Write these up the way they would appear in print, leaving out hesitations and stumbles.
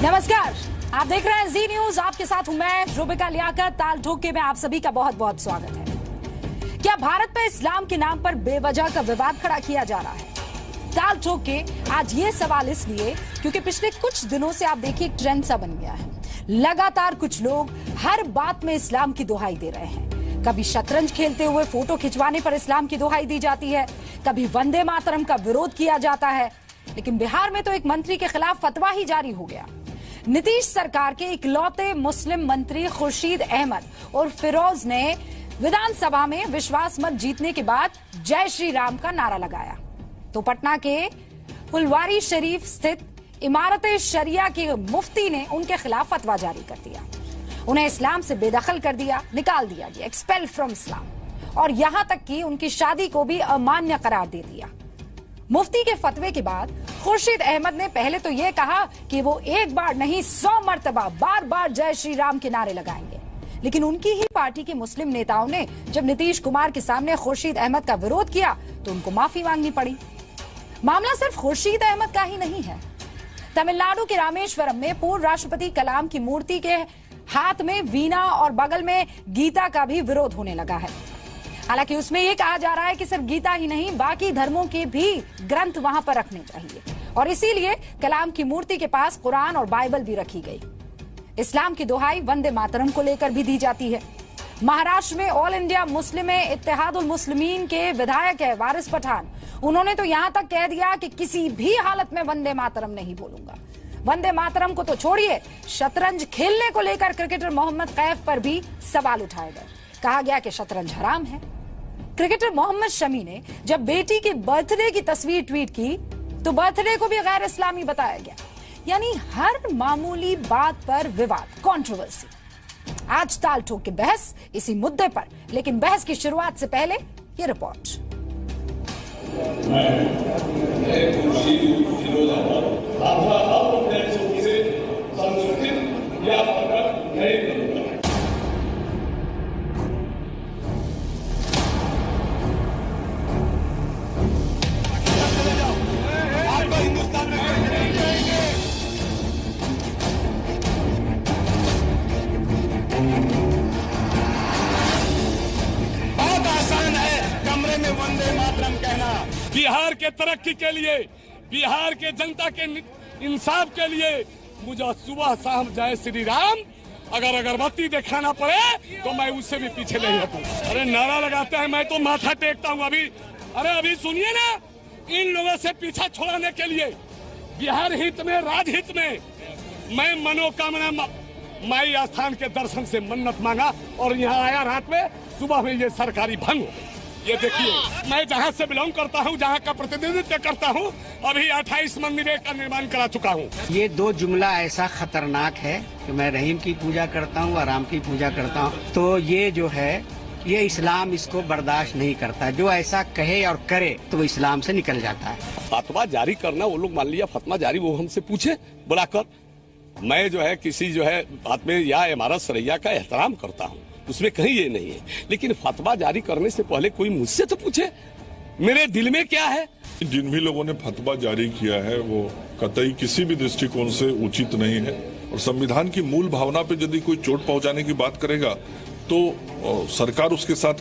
नमस्कार, आप देख रहे हैं जी न्यूज। आपके साथ हूं मैं रुबिका लियाकत। ताल ठोक में आप सभी का बहुत बहुत स्वागत है। क्या भारत में इस्लाम के नाम पर बेवजह का विवाद खड़ा किया जा रहा है? ताल ठोक के आज ये सवाल इसलिए क्योंकि पिछले कुछ दिनों से आप देखिए एक ट्रेंड सा बन गया है। लगातार कुछ लोग हर बात में इस्लाम की दुहाई दे रहे हैं। कभी शतरंज खेलते हुए फोटो खिंचवाने पर इस्लाम की दुहाई दी जाती है, कभी वंदे मातरम का विरोध किया जाता है। लेकिन बिहार में तो एक मंत्री के खिलाफ फतवा ही जारी हो गया। नीतीश सरकार के इकलौते मुस्लिम मंत्री खुर्शीद अहमद और फिरोज ने विधानसभा में विश्वास मत जीतने के बाद जय श्री राम का नारा लगाया तो पटना के फुलवारी शरीफ स्थित इमारत शरिया के मुफ्ती ने उनके खिलाफ फतवा जारी कर दिया। उन्हें इस्लाम से बेदखल कर दिया, निकाल दिया गया, एक्सपेल फ्रॉम इस्लाम, और यहां तक कि उनकी शादी को भी अमान्य करार दे दिया। मुफ्ती के फतवे के बाद खुर्शीद अहमद ने पहले तो यह कहा कि वो एक बार नहीं 100 मर्तबा बार बार जय श्री राम के नारे लगाएंगे। लेकिन उनकी ही पार्टी के मुस्लिम नेताओं ने जब नीतीश कुमार के सामने खुर्शीद अहमद का विरोध किया तो उनको माफी मांगनी पड़ी। मामला सिर्फ खुर्शीद अहमद का ही नहीं है। तमिलनाडु के रामेश्वरम में पूर्व राष्ट्रपति कलाम की मूर्ति के हाथ में वीणा और बगल में गीता का भी विरोध होने लगा है। हालांकि उसमें यह कहा जा रहा है कि सिर्फ गीता ही नहीं, बाकी धर्मों के भी ग्रंथ वहां पर रखने चाहिए, और इसीलिए कलाम की मूर्ति के पास कुरान और बाइबल भी रखी गई। इस्लाम की दुहाई वंदे मातरम को लेकर भी दी जाती है। महाराष्ट्र में all India Muslim Ittehadul Muslimeen के विधायक है वारिस पठान। उन्होंने तो यहां तक कह दिया कि किसी भी हालत में वंदे मातरम नहीं बोलूंगा। वंदे मातरम को तो छोड़िए, शतरंज खेलने को लेकर क्रिकेटर मोहम्मद कैफ पर भी सवाल उठाए गए। कहा गया कि शतरंज हराम है। क्रिकेटर मोहम्मद शमी ने जब बेटी के बर्थडे की तस्वीर ट्वीट की तो बर्थडे को भी गैर इस्लामी बताया गया। यानी हर मामूली बात पर विवाद, कंट्रोवर्सी। आज ताल ठोक के बहस इसी मुद्दे पर, लेकिन बहस की शुरुआत से पहले ये रिपोर्ट। बिहार के तरक्की के लिए, बिहार के जनता के इंसाफ के लिए मुझे सुबह शाम जय श्री राम, अगर अगरबत्ती दिखाना पड़े तो मैं उससे भी पीछे नहीं हटूं। अरे नारा लगाते हैं, मैं तो माथा टेकता हूं। अभी सुनिए ना, इन लोगों से पीछा छुड़ाने के लिए बिहार हित में, राजहित में मैं मनोकामना माई स्थान के दर्शन से मन्नत मांगा और यहाँ आया। रात में सुबह में ये सरकारी भंग हो। ये देखिए, मैं जहाँ से बिलोंग करता हूँ, जहाँ का प्रतिनिधित्व करता हूँ, अभी 28 मंदिरों का निर्माण करा चुका हूँ। ये दो जुमला ऐसा खतरनाक है कि मैं रहीम की पूजा करता हूँ और राम की पूजा करता हूँ, तो ये जो है ये इस्लाम इसको बर्दाश्त नहीं करता। जो ऐसा कहे और करे तो वो इस्लाम से निकल जाता है। फतवा जारी करना, वो लोग मान लिया फतवा जारी, वो हमसे पूछे बुलाकर। मैं जो है किसी जो है बात में या इमारत सरैया का एहतराम करता हूँ, उसमें कहीं ये नहीं है। लेकिन फतवा जारी करने से पहले कोई मुझसे तो पूछे मेरे दिल में क्या है। जिन भी लोगों ने फतवा जारी किया है वो कतई किसी भी दृष्टिकोण से उचित नहीं है, और संविधान की मूल भावना पे यदि कोई चोट पहुंचाने की बात करेगा तो सरकार उसके साथ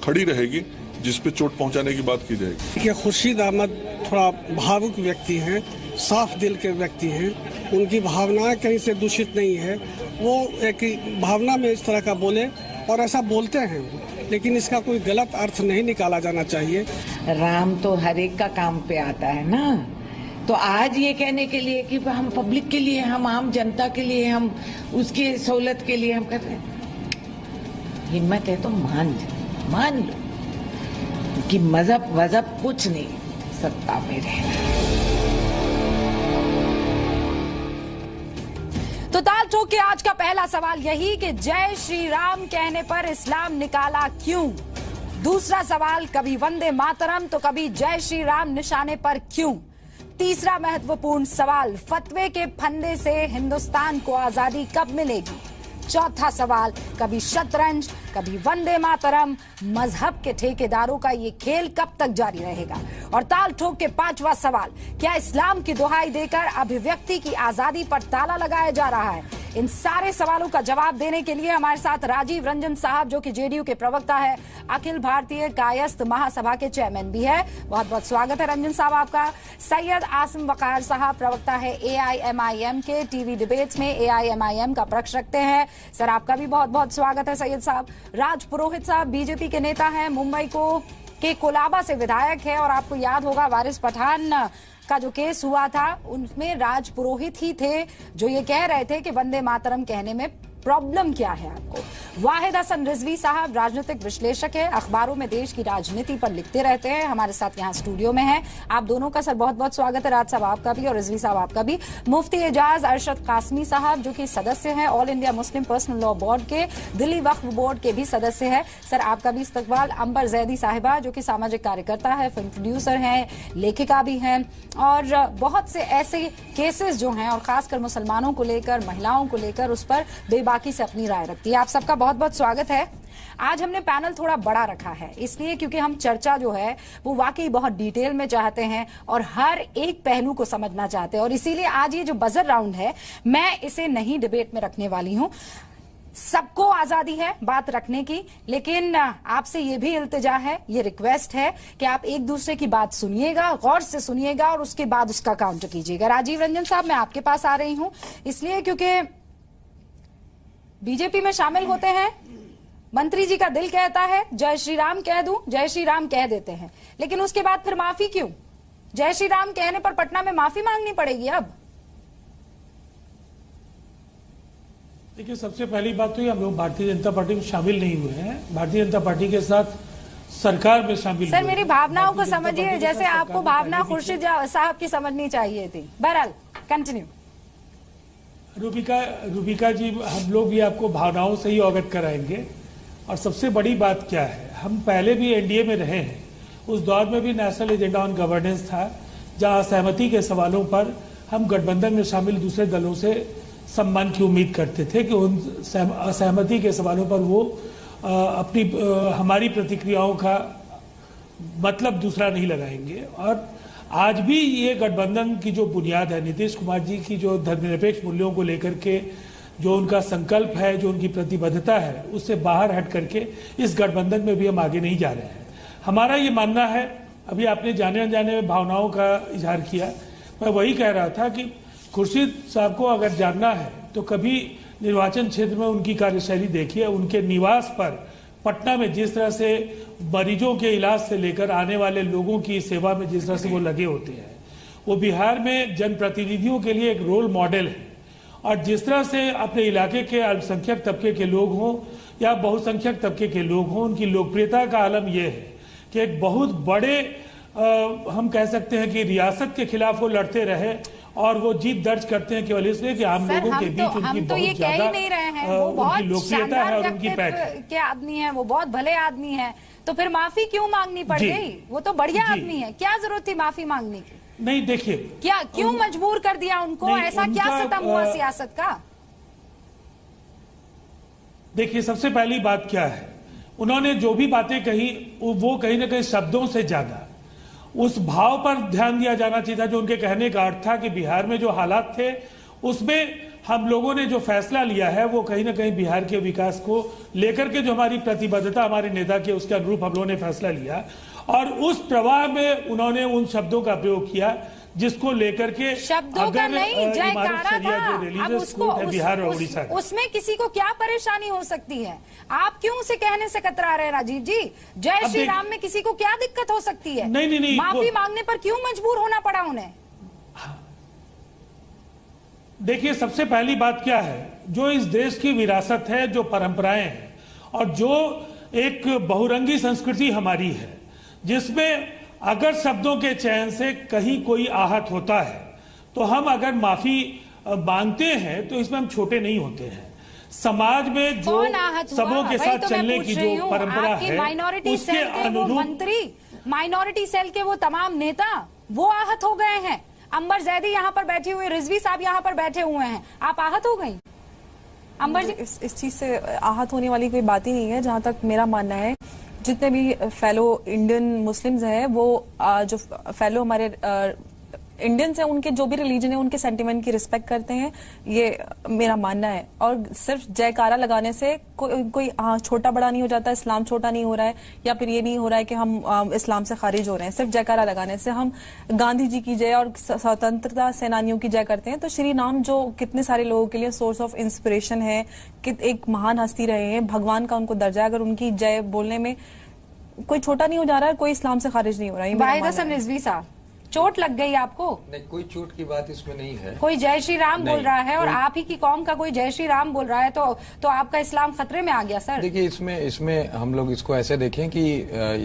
खड़ी रहेगी, जिस पे चोट पहुंचाने की बात की जाएगी। खुर्शीद अहमद थोड़ा भावुक व्यक्ति हैं, साफ दिल के व्यक्ति हैं, उनकी भावनाएं कहीं से दूषित नहीं है। वो एक भावना में इस तरह का बोले और ऐसा बोलते हैं, लेकिन इसका कोई गलत अर्थ नहीं निकाला जाना चाहिए। राम तो हर एक का काम पे आता है ना, तो आज ये कहने के लिए कि हम पब्लिक के लिए, हम आम जनता के लिए, हम उसकी सहूलत के लिए हम कर रहे हैं, हिम्मत है तो मान लो कि मजहब वजहब कुछ नहीं, सत्ता में रहना। तो ताल ठोक के आज का पहला सवाल यही कि जय श्री राम कहने पर इस्लाम निकाला क्यों? दूसरा सवाल, कभी वंदे मातरम तो कभी जय श्री राम निशाने पर क्यों? तीसरा महत्वपूर्ण सवाल, फतवे के फंदे से हिंदुस्तान को आजादी कब मिलेगी? चौथा सवाल, कभी शतरंज, कभी वंदे मातरम, मजहब के ठेकेदारों का ये खेल कब तक जारी रहेगा? और ताल ठोक के पांचवा सवाल, क्या इस्लाम की दुहाई देकर अभिव्यक्ति की आजादी पर ताला लगाया जा रहा है? इन सारे सवालों का जवाब देने के लिए हमारे साथ राजीव रंजन साहब, जो कि जेडीयू के प्रवक्ता है, अखिल भारतीय कायस्थ महासभा के चेयरमैन भी है। बहुत बहुत स्वागत है रंजन साहब आपका। सैयद आसिम वकार साहब, प्रवक्ता है AIMIM के, टीवी डिबेट्स में AIMIM का पक्ष रखते हैं। सर आपका भी बहुत बहुत स्वागत है सैयद साहब। राज पुरोहित साहब बीजेपी के नेता हैं, मुंबई के कोलाबा से विधायक है, और आपको याद होगा वारिस पठान का जो केस हुआ था उनमें राज पुरोहित ही थे जो ये कह रहे थे कि वंदे मातरम कहने में प्रॉब्लम क्या है आपको। वाहिद हसन रिजवी साहब राजनीतिक विश्लेषक है, अखबारों में देश की राजनीति पर लिखते रहते हैं, हमारे साथ यहाँ स्टूडियो में हैं। आप दोनों का सर बहुत बहुत स्वागत है, राज साहब आपका भी और रिजवी साहब आपका भी। मुफ्ती एजाज अरशद कासमी साहब जो कि सदस्य हैं all India Muslim personal law board के, दिल्ली वक्फ बोर्ड के भी सदस्य है, सर आपका भी इस्तकबाल। अंबर जैदी साहिबा जो कि सामाजिक कार्यकर्ता है, फिल्म प्रोड्यूसर हैं, लेखिका भी हैं, और बहुत से ऐसे केसेस जो हैं और खासकर मुसलमानों को लेकर, महिलाओं को लेकर, उस पर बेबाकी से अपनी राय रखती है। आप सबका बहुत बहुत स्वागत है। आज हमने पैनल थोड़ा बड़ा रखा है इसलिए क्योंकि हम चर्चा जो है वो वाकई बहुत डिटेल में चाहते हैं और हर एक पहलू को समझना चाहते हैं, और इसीलिए आज ये जो बजर राउंड है मैं इसे नहीं डिबेट में रखने वाली हूं। सबको आजादी है बात रखने की, लेकिन आपसे ये भी इल्तिजा है, ये रिक्वेस्ट है कि आप एक दूसरे की बात सुनिएगा, गौर से सुनिएगा और उसके बाद उसका काउंटर कीजिएगा। राजीव रंजन साहब मैं आपके पास आ रही हूं इसलिए क्योंकि बीजेपी में शामिल होते हैं, मंत्री जी का दिल कहता है जय श्री राम कह दूं, जय श्री राम कह देते हैं, लेकिन उसके बाद फिर माफी क्यों? जय श्री राम कहने पर पटना में माफी मांगनी पड़ेगी अब? देखिए, सबसे पहली बात तो ये हम लोग भारतीय जनता पार्टी में शामिल नहीं हुए हैं, भारतीय जनता पार्टी के साथ सरकार में शामिल। सर मेरी भावनाओं को समझिए, जैसे आपको भावना खुर्शीद साहब की समझनी चाहिए थी। बहरहाल कंटिन्यू। रूबिका जी, हम लोग भी आपको भावनाओं से ही अवगत कराएंगे। और सबसे बड़ी बात क्या है, हम पहले भी एनडीए में रहे हैं, उस दौर में भी नेशनल एजेंडा ऑन गवर्नेंस था, जहां असहमति के सवालों पर हम गठबंधन में शामिल दूसरे दलों से सम्मान की उम्मीद करते थे कि उन असहमति के सवालों पर वो हमारी प्रतिक्रियाओं का मतलब दूसरा नहीं लगाएंगे। और आज भी ये गठबंधन की जो बुनियाद है, नीतीश कुमार जी की जो धर्मनिरपेक्ष मूल्यों को लेकर के जो उनका संकल्प है, जो उनकी प्रतिबद्धता है, उससे बाहर हट करके इस गठबंधन में भी हम आगे नहीं जा रहे हैं। हमारा ये मानना है, अभी आपने जाने अनजाने में भावनाओं का इजहार किया, मैं वही कह रहा था कि खुर्शीद साहब को अगर जानना है तो कभी निर्वाचन क्षेत्र में उनकी कार्यशैली देखिए, उनके निवास पर पटना में जिस तरह से मरीजों के इलाज से लेकर आने वाले लोगों की सेवा में जिस तरह से वो लगे होते हैं, वो बिहार में जनप्रतिनिधियों के लिए एक रोल मॉडल है। और जिस तरह से अपने इलाके के अल्पसंख्यक तबके के लोग हों या बहुसंख्यक तबके के लोग हों, उनकी लोकप्रियता का आलम यह है कि एक बहुत बड़े हम कह सकते हैं कि रियासत के खिलाफ वो लड़ते रहे और वो जीत दर्ज करते हैं केवल इसलिए कि आम लोगों के बीच उनकी बहुत ज्यादा लोकप्रियता है और उनकी पैठ के आदमी है, वो बहुत भले आदमी है, तो फिर माफी क्यों मांगनी पड़ गई? वो तो बढ़िया आदमी है, क्या जरूरत थी माफी मांगने की? नहीं, देखिए क्या क्यों मजबूर कर दिया उनको? ऐसा क्या सितम हुआ सियासत का? देखिए, सबसे पहली बात क्या है, उन्होंने जो भी बातें कही वो कहीं ना कहीं शब्दों से ज्यादा उस भाव पर ध्यान दिया जाना चाहिए था जो उनके कहने का अर्थ था कि बिहार में जो हालात थे उसमें हम लोगों ने जो फैसला लिया है वो कहीं ना कहीं बिहार के विकास को लेकर के जो हमारी प्रतिबद्धता हमारे नेता के उसके अनुरूप हम लोगों ने फैसला लिया। और उस प्रवाह में उन्होंने उन शब्दों का प्रयोग किया जिसको लेकर के शब्दों का नहीं, जयकारा था। अब उसको बिहार और उड़ीसा उसमें किसी को क्या परेशानी हो सकती है? आप क्यों उसे कहने से कतरा रहे राजीव जी? जय श्री राम में किसी को क्या दिक्कत हो सकती है? नहीं, माफी मांगने पर क्यों मजबूर होना पड़ा उन्हें? देखिए, सबसे पहली बात क्या है, जो इस देश की विरासत है, जो परंपराएं हैं और जो एक बहुरंगी संस्कृति हमारी है, जिसमें अगर शब्दों के चयन से कहीं कोई आहत होता है तो हम अगर माफी मांगते हैं तो इसमें हम छोटे नहीं होते हैं। समाज में जो सबों के साथ चलने की जो परंपरा है उसके अनुरूप मंत्री, माइनॉरिटी सेल के वो तमाम नेता वो आहत हो गए हैं। अंबर जैदी यहाँ पर बैठी हुई, रिजवी साहब यहाँ पर बैठे हुए हैं, आप आहत हो गई? अंबर जी, इस चीज से आहत होने वाली कोई बात ही नहीं है। जहां तक मेरा मानना है, जितने भी फेलो इंडियन मुस्लिम्स हैं, वो जो फेलो हमारे इंडियंस हैं, उनके जो भी रिलीजन है उनके सेंटिमेंट की रिस्पेक्ट करते हैं, ये मेरा मानना है। और सिर्फ जयकारा लगाने से कोई छोटा बड़ा नहीं हो जाता, इस्लाम छोटा नहीं हो रहा है, या फिर ये नहीं हो रहा है कि हम इस्लाम से खारिज हो रहे हैं। सिर्फ जयकारा लगाने से हम गांधी जी की जय और स्वतंत्रता सेनानियों की जय करते हैं। तो श्री राम जो कितने सारे लोगों के लिए सोर्स ऑफ इंस्पिरेशन है, कि एक महान हस्ती रहे हैं, भगवान का उनको दर्जा है, अगर उनकी जय बोलने में कोई छोटा नहीं हो जा रहा है, कोई इस्लाम से खारिज नहीं हो रहा है। वाहिद हसन रिजवी साहब, चोट लग गई आपको? नहीं, कोई चोट की बात इसमें नहीं है। कोई जय श्री राम बोल रहा है और आप ही की कौम का कोई जय श्री राम बोल रहा है, तो आपका इस्लाम खतरे में आ गया सर। देखिए, इसमें हम लोग इसको ऐसे देखें कि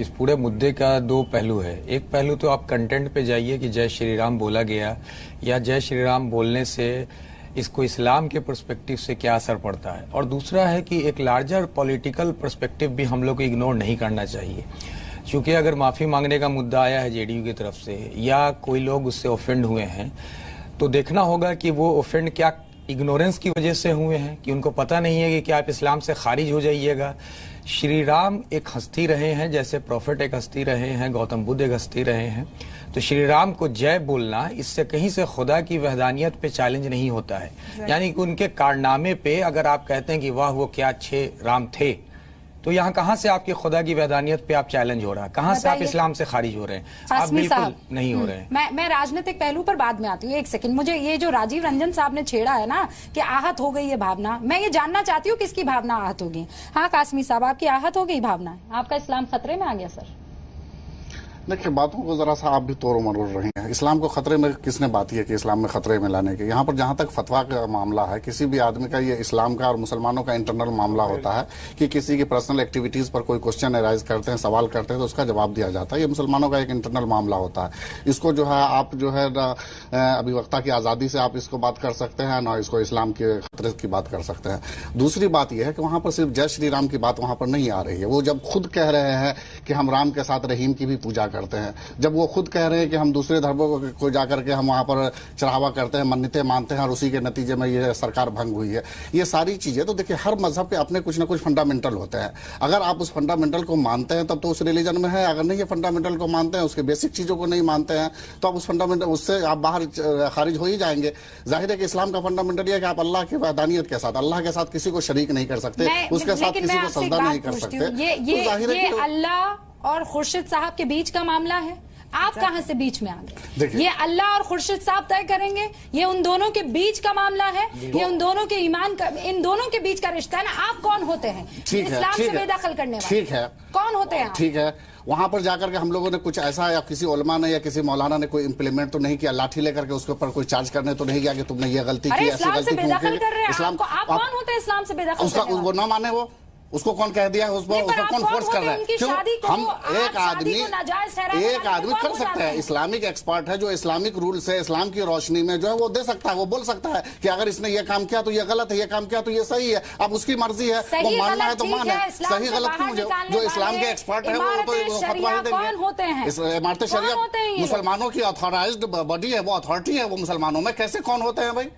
इस पूरे मुद्दे का दो पहलू है। एक पहलू तो आप कंटेंट पे जाइए कि जय श्री राम बोला गया, या जय श्री राम बोलने से इसको इस्लाम के पर्सपेक्टिव से क्या असर पड़ता है। और दूसरा है कि एक लार्जर पॉलिटिकल पर्सपेक्टिव भी हम लोग को इग्नोर नहीं करना चाहिए। क्योंकि अगर माफी मांगने का मुद्दा आया है जेडीयू की तरफ से, या कोई लोग उससे ऑफेंड हुए हैं, तो देखना होगा कि वो ऑफेंड क्या इग्नोरेंस की वजह से हुए हैं, कि उनको पता नहीं है कि आप इस्लाम से खारिज हो जाइएगा। श्री राम एक हस्ती रहे हैं, जैसे प्रॉफिट एक हस्ती रहे हैं, गौतम बुद्ध एक हस्ती रहे हैं। तो श्री राम को जय बोलना, इससे कहीं से खुदा की वहदानियत पे चैलेंज नहीं होता है। यानी कि उनके कारनामे पे अगर आप कहते हैं कि वाह वो क्या अच्छे राम थे, तो यहाँ कहाँ से आपकी खुदा की वैधानियत पे आप चैलेंज हो रहा है, कहाँ से आप इस्लाम से खारिज हो रहे हैं? आप बिल्कुल नहीं हो रहे हैं। मैं राजनीतिक पहलू पर बाद में आती हूँ, एक सेकंड। मुझे ये जो राजीव रंजन साहब ने छेड़ा है ना कि आहत हो गई ये भावना, मैं ये जानना चाहती हूँ किसकी भावना आहत होगी। हाँ कासमी साहब, आपकी आहत हो गई भावना, आपका इस्लाम खतरे में आ गया सर? देखिए, बातों को जरा सा आप भी तोड़ मरोड़ रहे हैं। इस्लाम को खतरे में किसने बात की है कि इस्लाम में खतरे में लाने के? यहाँ पर जहाँ तक फतवा का मामला है, किसी भी आदमी का, ये इस्लाम का और मुसलमानों का इंटरनल मामला होता है कि किसी की पर्सनल एक्टिविटीज पर कोई क्वेश्चन अराइज करते हैं, सवाल करते हैं, तो उसका जवाब दिया जाता है। ये मुसलमानों का एक इंटरनल मामला होता है। इसको जो है आप जो है अभिव्यक्ता की आजादी से आप इसको बात कर सकते हैं, ना इसको इस्लाम के खतरे की बात कर सकते हैं। दूसरी बात यह है कि वहां पर सिर्फ जय श्री राम की बात वहां पर नहीं आ रही है। वो जब खुद कह रहे हैं कि हम राम के साथ रहीम की भी पूजा करते हैं, जब वो खुद कह रहे हैं कि हम दूसरे धर्मों को जाकर के हम वहां पर चढ़ावा करते हैं, मन्नतें मानते हैं, और उसी के नतीजे में ये सरकार भंग हुई है, ये सारी चीजें, तो देखिए हर मजहब के अपने कुछ ना कुछ फंडामेंटल होते हैं। अगर आप उस फंडामेंटल को मानते हैं तब तो उस रिलीजन में है, अगर नहीं ये फंडामेंटल को मानते हैं, उसके बेसिक चीजों को नहीं मानते हैं, तो आप उस फंडामेंटल, उससे आप बाहर खारिज हो ही जाएंगे। जाहिर है कि इस्लाम का फंडामेंटल यह है कि आप अल्लाह की वहदानियत के साथ, अल्लाह के साथ किसी को शरीक नहीं कर सकते, उसके साथ किसी को सजदा नहीं कर सकते। ये अल्लाह और खुर्शीद साहब के बीच का मामला है, आप कहां से बीच में आ गए? ये अल्लाह और खुर्शीद साहब तय करेंगे, ये उन दोनों के बीच का मामला है, ये उन दोनों के ईमान का, इन दोनों के बीच का रिश्ता है ना। आप कौन होते हैं इस्लाम से बेदखल करने वाले? ठीक है, कौन होते हैं? ठीक है, वहां पर जाकर के हम लोगों ने कुछ ऐसा, या किसी उलमा ने या किसी मौलाना ने कोई इंप्लीमेंट तो नहीं किया, लाठी लेकर के उसके ऊपर कोई चार्ज करने तो नहीं गया कि तुमने ये गलती की, ऐसी गलती क्यों की? इस्लाम को आप कौन होते हैं इस्लाम से बेदखल? वो ना माने, वो उसको कौन कह दिया, उसको कौन फोर्स कर रहा है? क्यों हम एक आदमी कर सकते हैं, इस्लामिक एक्सपर्ट है जो इस्लामिक रूल से, इस्लाम की रोशनी में जो है वो दे सकता है, वो बोल सकता है कि अगर इसने ये काम किया तो ये गलत है, ये काम किया तो ये सही है। अब उसकी मर्जी है, वो मानना है तो माने, सही गलत क्यों? जो इस्लाम के एक्सपर्ट है वो तो फतवा ही देंगे। इमारत शरिया मुसलमानों की ऑथोराइज्ड बॉडी है, वो अथॉरिटी है, वो मुसलमानों में कैसे कौन होते हैं भाई?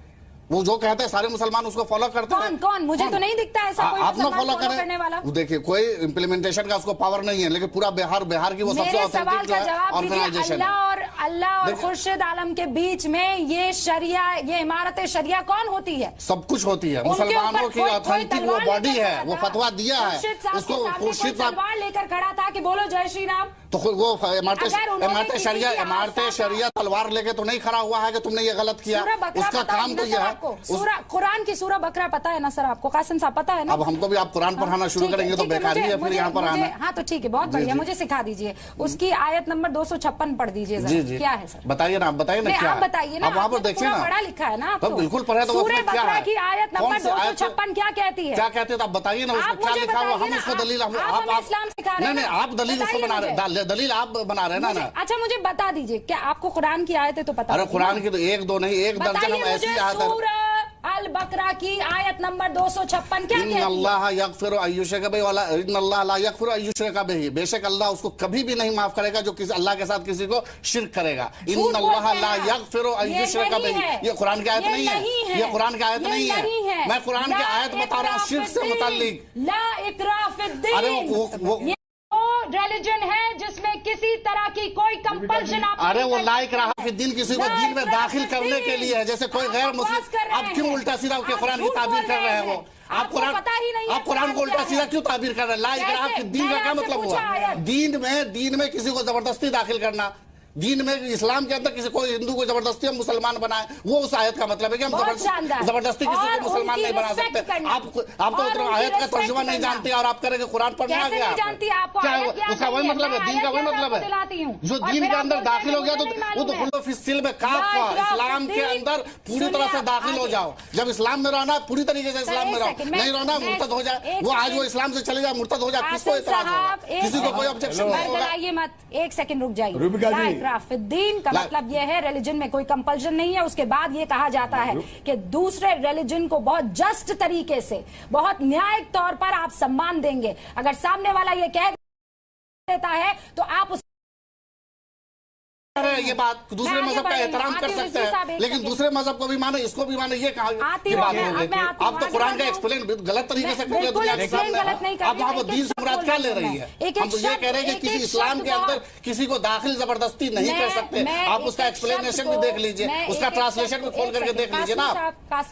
वो जो कहते हैं सारे मुसलमान उसको फॉलो करते हैं। कौन? मुझे तो नहीं दिखता ऐसा कोई आप लोग फॉलो करने वाला। देखिए, कोई इम्प्लीमेंटेशन का उसको पावर नहीं है, लेकिन पूरा बिहार की वो सबसे ऑथेंटिक जो है ऑर्गेनाइजेशन है। अल्लाह और खुर्शीद आलम के बीच में ये शरिया, ये इमारत शरिया कौन होती है? सब कुछ होती है, मुसलमानों की ऑथेंटिक वो बॉडी है, वो फतवा दिया है उसको। खुर्शीद साहब तलवार लेकर खड़ा था कि बोलो जय श्री राम, तो वो इमारत शरिया तलवार लेके तो नहीं खड़ा हुआ है कि तुमने ये गलत किया, उसका काम तो यह है। कुरान की सूरह बकरा पता है ना सर आपको? कासिम साहब पता है ना? अब हमको भी आप कुरान पढ़ाना शुरू करेंगे तो बेकार ही है फिर यहाँ पर आना। हाँ तो ठीक है, बहुत बढ़िया, मुझे सिखा दीजिए। उसकी आयत नंबर 256 पढ़ दीजिए। क्या है सर? बताइए ना, आप बताइए ना, क्या बताइए ना, वहाँ पर देखिए ना, पढ़ा लिखा है ना आप? बिल्कुल पढ़ा। तो सूरह बकरा की आयत नंबर 256 क्या कहती है? क्या कहते हैं आप बताइए ना, उसमें क्या लिखा हुआ? हम उसको दलील, आप नहीं, आप दलील उसको बना रहे, दलील आप बना रहे हैं ना। अच्छा मुझे बता दीजिए, क्या आपको कुरान की आयत है तो पता? अरे कुरान की तो एक दो नहीं, एक दर्जन ऐसी आयत है। अल बकरा की आयत नंबर 256 क्या कहती है? अल्लाह यगफिरु अय्युश्रका बिही वाला इन्नल्लाह ला यगफिरु अय्युश्रका बिही, बेशक अल्लाह उसको कभी भी नहीं माफ करेगा जो किसी अल्लाह के साथ किसी को शिर्क करेगा। इन्नल्लाह ला यगफिरु अय्युश्रका बिही, ये कुरान की आयत नहीं है, ये कुरान की आयत नहीं है। हैं। मैं कुरान की आयत बता रहा हूँ शिर्क से मुताल्लिक। ला इकराह फिद्दीन। अरे वो रिलीजन है जिसमें किसी तरह की कोई कंपल्शन आप अरे वो ला इकराह फिद्दीन किसी को दीन में दाखिल करने के लिए है, जैसे कोई गैर मुस्लिम। आप क्यों उल्टा सीधा के कुरान की ताबीर कर रहे हैं? वो आप कुरान को उल्टा सीधा क्यों ताबीर कर रहे हैं? ला इकराह फिद्दीन का क्या मतलब हुआ? दीन में किसी को जबरदस्ती दाखिल करना, दीन में इस्लाम के अंदर किसी कोई हिंदू को जबरदस्ती हम मुसलमान बनाए, वो उस आयत का मतलब है कि हम जबरदस्ती किसी को मुसलमान नहीं बना सकते। आप तो आयत का तर्जुमा नहीं जानते और आप करेंगे कुरान पढ़ना आ गया। क्या उसका वही मतलब है? दीन का वही मतलब है। जो दीन के अंदर दाखिल हो गया तो वो तो खुल्लो फी सिल्म में काफ इस्लाम के अंदर पूरी तरह से दाखिल हो जाओ। जब इस्लाम में रहना पूरी तरीके से इस्लाम में रहो, नहीं रहना मुर्तद हो जाए। वो आज वो इस्लाम से चले जाए, मुर्तद हो जाए, किसको इतराज होगा? किसी को कोई ऑब्जेक्शन नहीं होगा। मत एक सेकंड रुक जाइए। इकराफुद्दीन का मतलब यह है रिलीजन में कोई कंपल्शन नहीं है। उसके बाद ये कहा जाता है कि दूसरे रिलीजन को बहुत जस्ट तरीके से, बहुत न्यायिक तौर पर आप सम्मान देंगे। अगर सामने वाला ये कह देता है तो आप उस ये बात दूसरे मजहब का एहतराम कर सकते हैं, लेकिन दूसरे मजहब को भी माने, इसको भी माने, ये कहा बात हो। आप तो कुरान का एक्सप्लेन गलत तरीके से कर रहे हैं। आप वहाँ पर दीन से मुराद क्या ले रही है? हम तो ये कह रहे हैं कि किसी इस्लाम के अंदर किसी को दाखिल जबरदस्ती नहीं कर सकते। आप उसका एक्सप्लेनेशन भी देख लीजिए, उसका ट्रांसलेशन भी खोल करके देख लीजिए ना।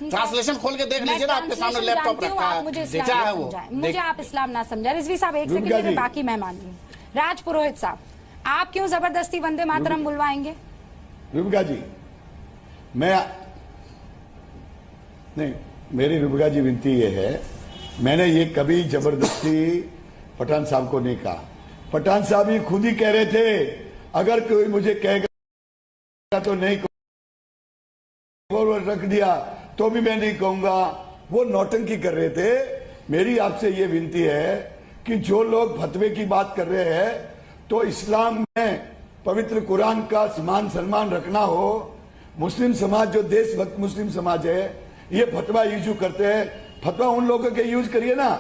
ट्रांसलेशन खोल के देख लीजिए ना, आपके सामने लैपटॉप रखा है, क्या है वो? मुझे आप इस्लाम ना समझा। रिजवी साहब एक सेकंड, बाकी मैं मान लूं। राज पुरोहित साहब, आप क्यों जबरदस्ती वंदे मातरम बुलवाएंगे? रुबिका जी, मेरी रुबिका जी विनती ये है, मैंने ये कभी जबरदस्ती पठान साहब को नहीं कहा। पठान साहब ये खुद ही कह रहे थे अगर कोई मुझे कहेगा तो नहीं रख दिया तो भी मैं नहीं कहूंगा। वो नौटंकी कर रहे थे। मेरी आपसे ये विनती है कि जो लोग फतवे की बात कर रहे हैं तो इस्लाम में पवित्र कुरान का मान सम्मान रखना हो। मुस्लिम समाज जो देशभक्त मुस्लिम समाज है ये फतवा यूज करते हैं। फतवा उन लोगों के यूज करिए ना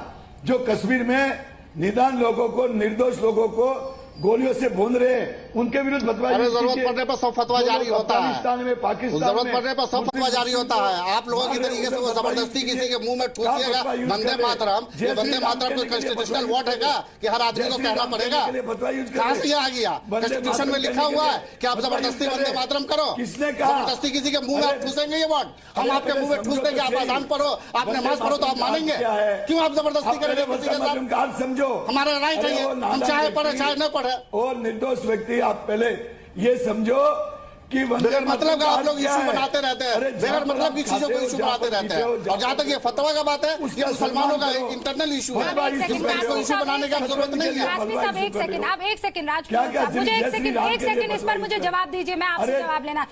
जो कश्मीर में निदान लोगों को, निर्दोष लोगों को गोलियों से भून रहे, उनके विरुद्ध फतवा। जरूरत पड़ने पर सब फतवा जारी होता है। पाकिस्तान में जरूरत पड़ने पर सब फतवा जारी होता है। आप लोगों की तरीके से वो जबरदस्ती किसी के मुंह में ठूसिएगा वंदे मातरम। ये वंदे मातरम कोई कॉन्स्टिट्यूशनल वर्ड है क्या कि हर आदमी को कहना पड़ेगा? कहां से आ गया? कॉन्स्टिट्यूशन में लिखा हुआ है कि आप जबरदस्ती वंदे मातरम करो। जबरदस्ती किसी के मुंह में आप ठूसेंगे ये वर्ड? हम आपके मुंह में ठूस देंगे, आप अजान पढ़ो, आप नमाज पढ़ो तो आप मानेंगे? क्यों आप जबरदस्ती करेंगे किसी के साथ? समझो हमारा राइट है, हम चाहे पढ़े चाहे न पढ़े। और निर्दोष व्यक्ति, आप पहले ये समझो कि बगैर मतलब का आप लोग इशू बनाते रहते हैं, बगैर मतलब की चीजों को इशू बनाते रहते हैं। और जहाँ तक ये फतवा का बात है, ये मुसलमानों का इंटरनल इशू है, इसको इशू बनाने की जरूरत नहीं है। एक सेकंड, आप एक सेकंड राजपूत, मुझे एक सेकंड इस पर मुझे जवाब दीजिए। मैं आपसे जवाब लेना,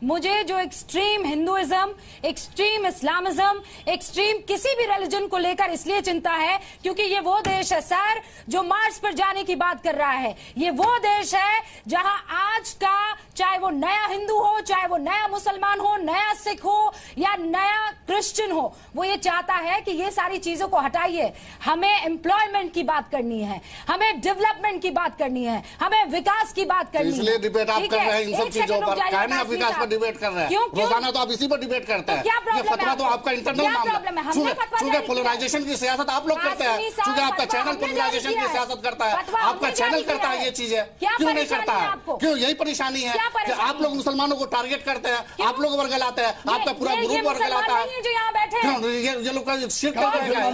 मुझे जो extreme Hinduism, extreme Islamism, extreme किसी भी रिलीजन को लेकर इसलिए चिंता है क्योंकि ये वो देश है सर जो मार्स पर जाने की बात कर रहा है। ये वो देश है जहां आज का, चाहे वो नया हिंदू हो, चाहे वो नया मुसलमान हो, नया सिख हो या नया क्रिश्चियन हो, वो ये चाहता है कि ये सारी चीजों को हटाइए। हमें एम्प्लॉयमेंट की बात करनी है, हमें डेवलपमेंट की बात करनी है, हमें विकास की बात करनी है। इसलिए डिबेट आप कर रहे हैं इन सब चीजों पर, कहने आप विकास पर डिबेट कर रहे हैं। रोजाना तो आप इसी पर डिबेट करते हैं। ये फतवा तो आपका इंटरनल मामला है। चूंकि पोलराइजेशन की सियासत आप लोग करते हैं, चूंकि आपका चैनल पोलराइजेशन की सियासत करता है, आपका चैनल करता है ये चीजें, क्यों नहीं करता है? क्यों? यही परेशानी है कि आप लोग मुसलमानों को टारगेट करते हैं, आप लोग वर्गलाते हैं, आपका पूरा ग्रुप वर्गलाता है। ये लोग का शिर्क कर रहे हैं।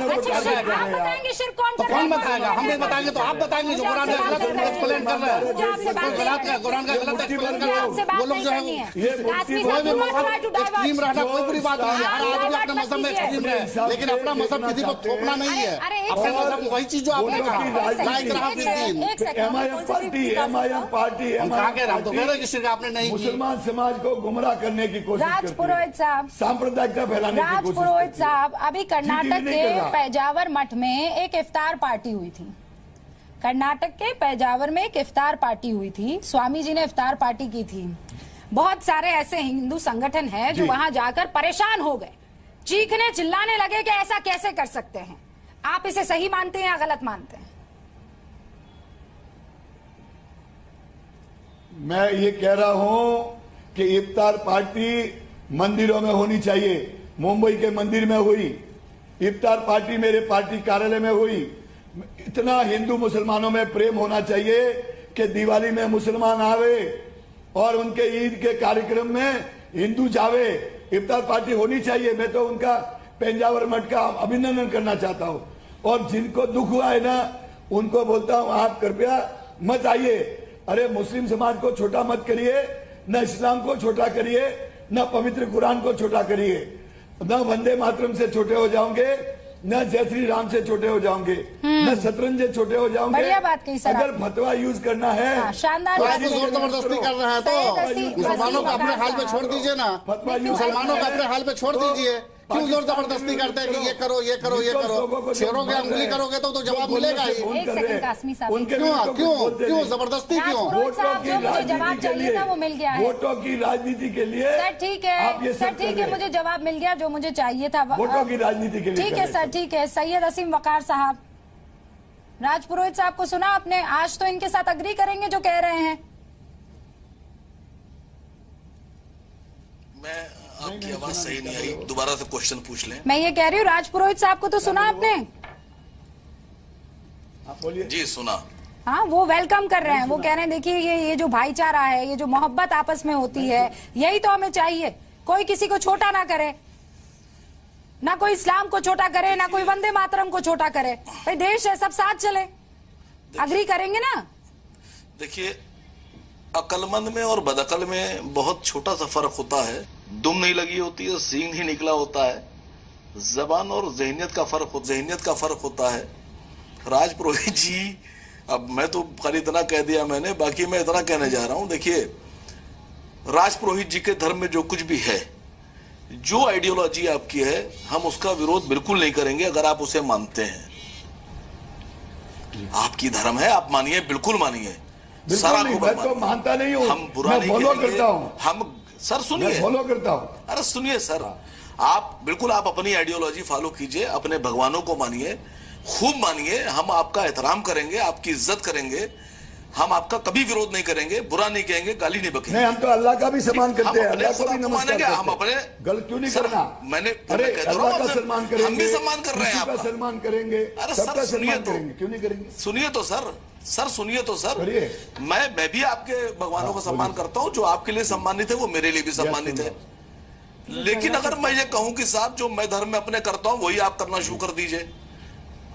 तो कौन बताएगा? हम नहीं बताएंगे तो आप बताएंगे जो कुरान का गलत एक्सप्लेन कर रहे हैं। कुरान का गलत एक्सप्लेन कर रहे हैं वो लोग जो है कोई भी मजहब एक्सट्रीम रहना कोई बुरी बात नहीं है। हर आदमी अपने मजहब में एक्सट्रीम रहे, लेकिन अपना मजहब किसी को थोपना नहीं है। अपने मजहब वही चीज जो आपने कहा, एमआईएम पार्टी कहा कह रहा हूं तो कह रहे कि शिर्क आपने नहीं, मुसलमान समाज को गुमराह करने की कोशिश करती है। राजपुरोहित साहब, सांप्रदायिकता फैलाने की कोशिश। राजपुरोहित साहब, अभी कर्नाटक के पेजावर मठ में एक इफ्तार पार्टी हुई थी। कर्नाटक के पेजावर में एक इफ्तार पार्टी हुई थी, स्वामी जी ने इफ्तार पार्टी की थी। बहुत सारे ऐसे हिंदू संगठन हैं जो वहां जाकर परेशान हो गए, चीखने चिल्लाने लगे कि ऐसा कैसे कर सकते हैं। आप इसे सही मानते हैं या गलत मानते हैं? मैं ये कह रहा हूं कि इफ्तार पार्टी मंदिरों में होनी चाहिए, मुंबई के मंदिर में हुई, इफ्तार पार्टी मेरे पार्टी कार्यालय में हुई। इतना हिंदू मुसलमानों में प्रेम होना चाहिए कि दिवाली में मुसलमान आवे और उनके ईद के कार्यक्रम में हिंदू जावे, इफ्तार पार्टी होनी चाहिए। मैं तो उनका पेंजावर मठ का अभिनंदन करना चाहता हूँ। और जिनको दुख हुआ है ना, उनको बोलता हूँ आप कृपया मत आइए। अरे मुस्लिम समाज को छोटा मत करिए, न इस्लाम को छोटा करिए, न पवित्र कुरान को छोटा करिए। न वंदे मातरम से छोटे हो जाओगे, न जय श्री राम से छोटे हो जाओगे, न शतरंज से छोटे हो जाओगे। बढ़िया बात कही सर। अगर फतवा यूज करना है, शानदार तो आप जोर जबरदस्ती कर रहे हैं तो मुसलमानों को अपने हाल पे छोड़ दीजिए ना। मुसलमानों को अपने हाल पे छोड़ दीजिए। क्यों जोर जबरदस्ती करते हैं कि ये करो ये करो ये करो? शेरों की अंगुली करोगे तो जवाब मिलेगा ही। एक सेकंड कासमी साहब, क्यों जबरदस्ती क्यों? साहब जो मुझे जवाब चाहिए था वो मिल गया है। वोटों की राजनीति के लिए सर ठीक है, सर ठीक है, मुझे जवाब मिल गया जो मुझे चाहिए था। वोटों की राजनीति के लिए ठीक है सर, ठीक है। सैयद असीम वकार साहब, राज पुरोहित साहब को सुना आपने? आज तो इनके साथ अग्री करेंगे जो कह रहे हैं। मैं आपकी आवाज सही नहीं आई, दोबारा से क्वेश्चन पूछ लें। मैं ये कह रही हूँ राज पुरोहित साहब को तो सुना आपने? जी सुना। हाँ, वो वेलकम कर रहे हैं। वो कह रहे हैं देखिए ये जो भाईचारा है, ये जो मोहब्बत आपस में होती है, यही तो हमें चाहिए। कोई किसी को छोटा ना करे, ना कोई इस्लाम को छोटा करे, ना कोई वंदे मातरम को छोटा करे। भाई देश है, सब साथ चले। अग्री करेंगे ना? देखिए, अक्लमंद में और बदअकल में बहुत छोटा सा फर्क होता है। दुम नहीं लगी होती है, सींग ही निकला होता है। जबान और ज़हनियत का फर्क होता है। राज पुरोहित जी, अब मैं तो खाली इतना कह दिया मैंने, बाकी मैं इतना कहने जा रहा हूं। देखिए, राज पुरोहित जी के धर्म में जो कुछ भी है, जो आइडियोलॉजी आपकी है, हम उसका विरोध बिल्कुल नहीं करेंगे अगर आप उसे मानते हैं। आपकी धर्म है, आप मानिए, बिल्कुल मानिए। सारा मैं तो मानता नहीं हूँ, हम बुरा नहीं फॉलो करेंगे। करता हूँ। हम सर सुनिए, फॉलो करता हूँ। अरे सुनिए सर, आप बिल्कुल आप अपनी आइडियोलॉजी फॉलो कीजिए, अपने भगवानों को मानिए, खूब मानिए। हम आपका एहतराम करेंगे, आपकी इज्जत करेंगे, हम आपका कभी विरोध नहीं करेंगे, बुरा नहीं कहेंगे, गाली नहीं बकेंगे। नहीं, हम तो अल्लाह का भी सम्मान करते हैं, अल्लाह को भी हम नमस्कार मानेंगे, करते हम हैं। अपने गलत क्यों नहीं करना? मैंने अरे कह अल्लाह का सम्मान करेंगे, हम भी सम्मान कर रहे हैं, किसी का आपका सम्मान करेंगे, अरे सबका सर सुनिए सम्मान तो, करेंगे, क्यों नहीं करेंगे? सुनिए तो सर, सुनिए तो सर, मैं भी आपके भगवानों का सम्मान करता हूँ। जो आपके लिए सम्मानित है वो मेरे लिए भी सम्मानित है। लेकिन अगर मैं ये कहूं कि साहब जो मैं धर्म में अपने करता हूं वही आप करना शुरू कर दीजिए,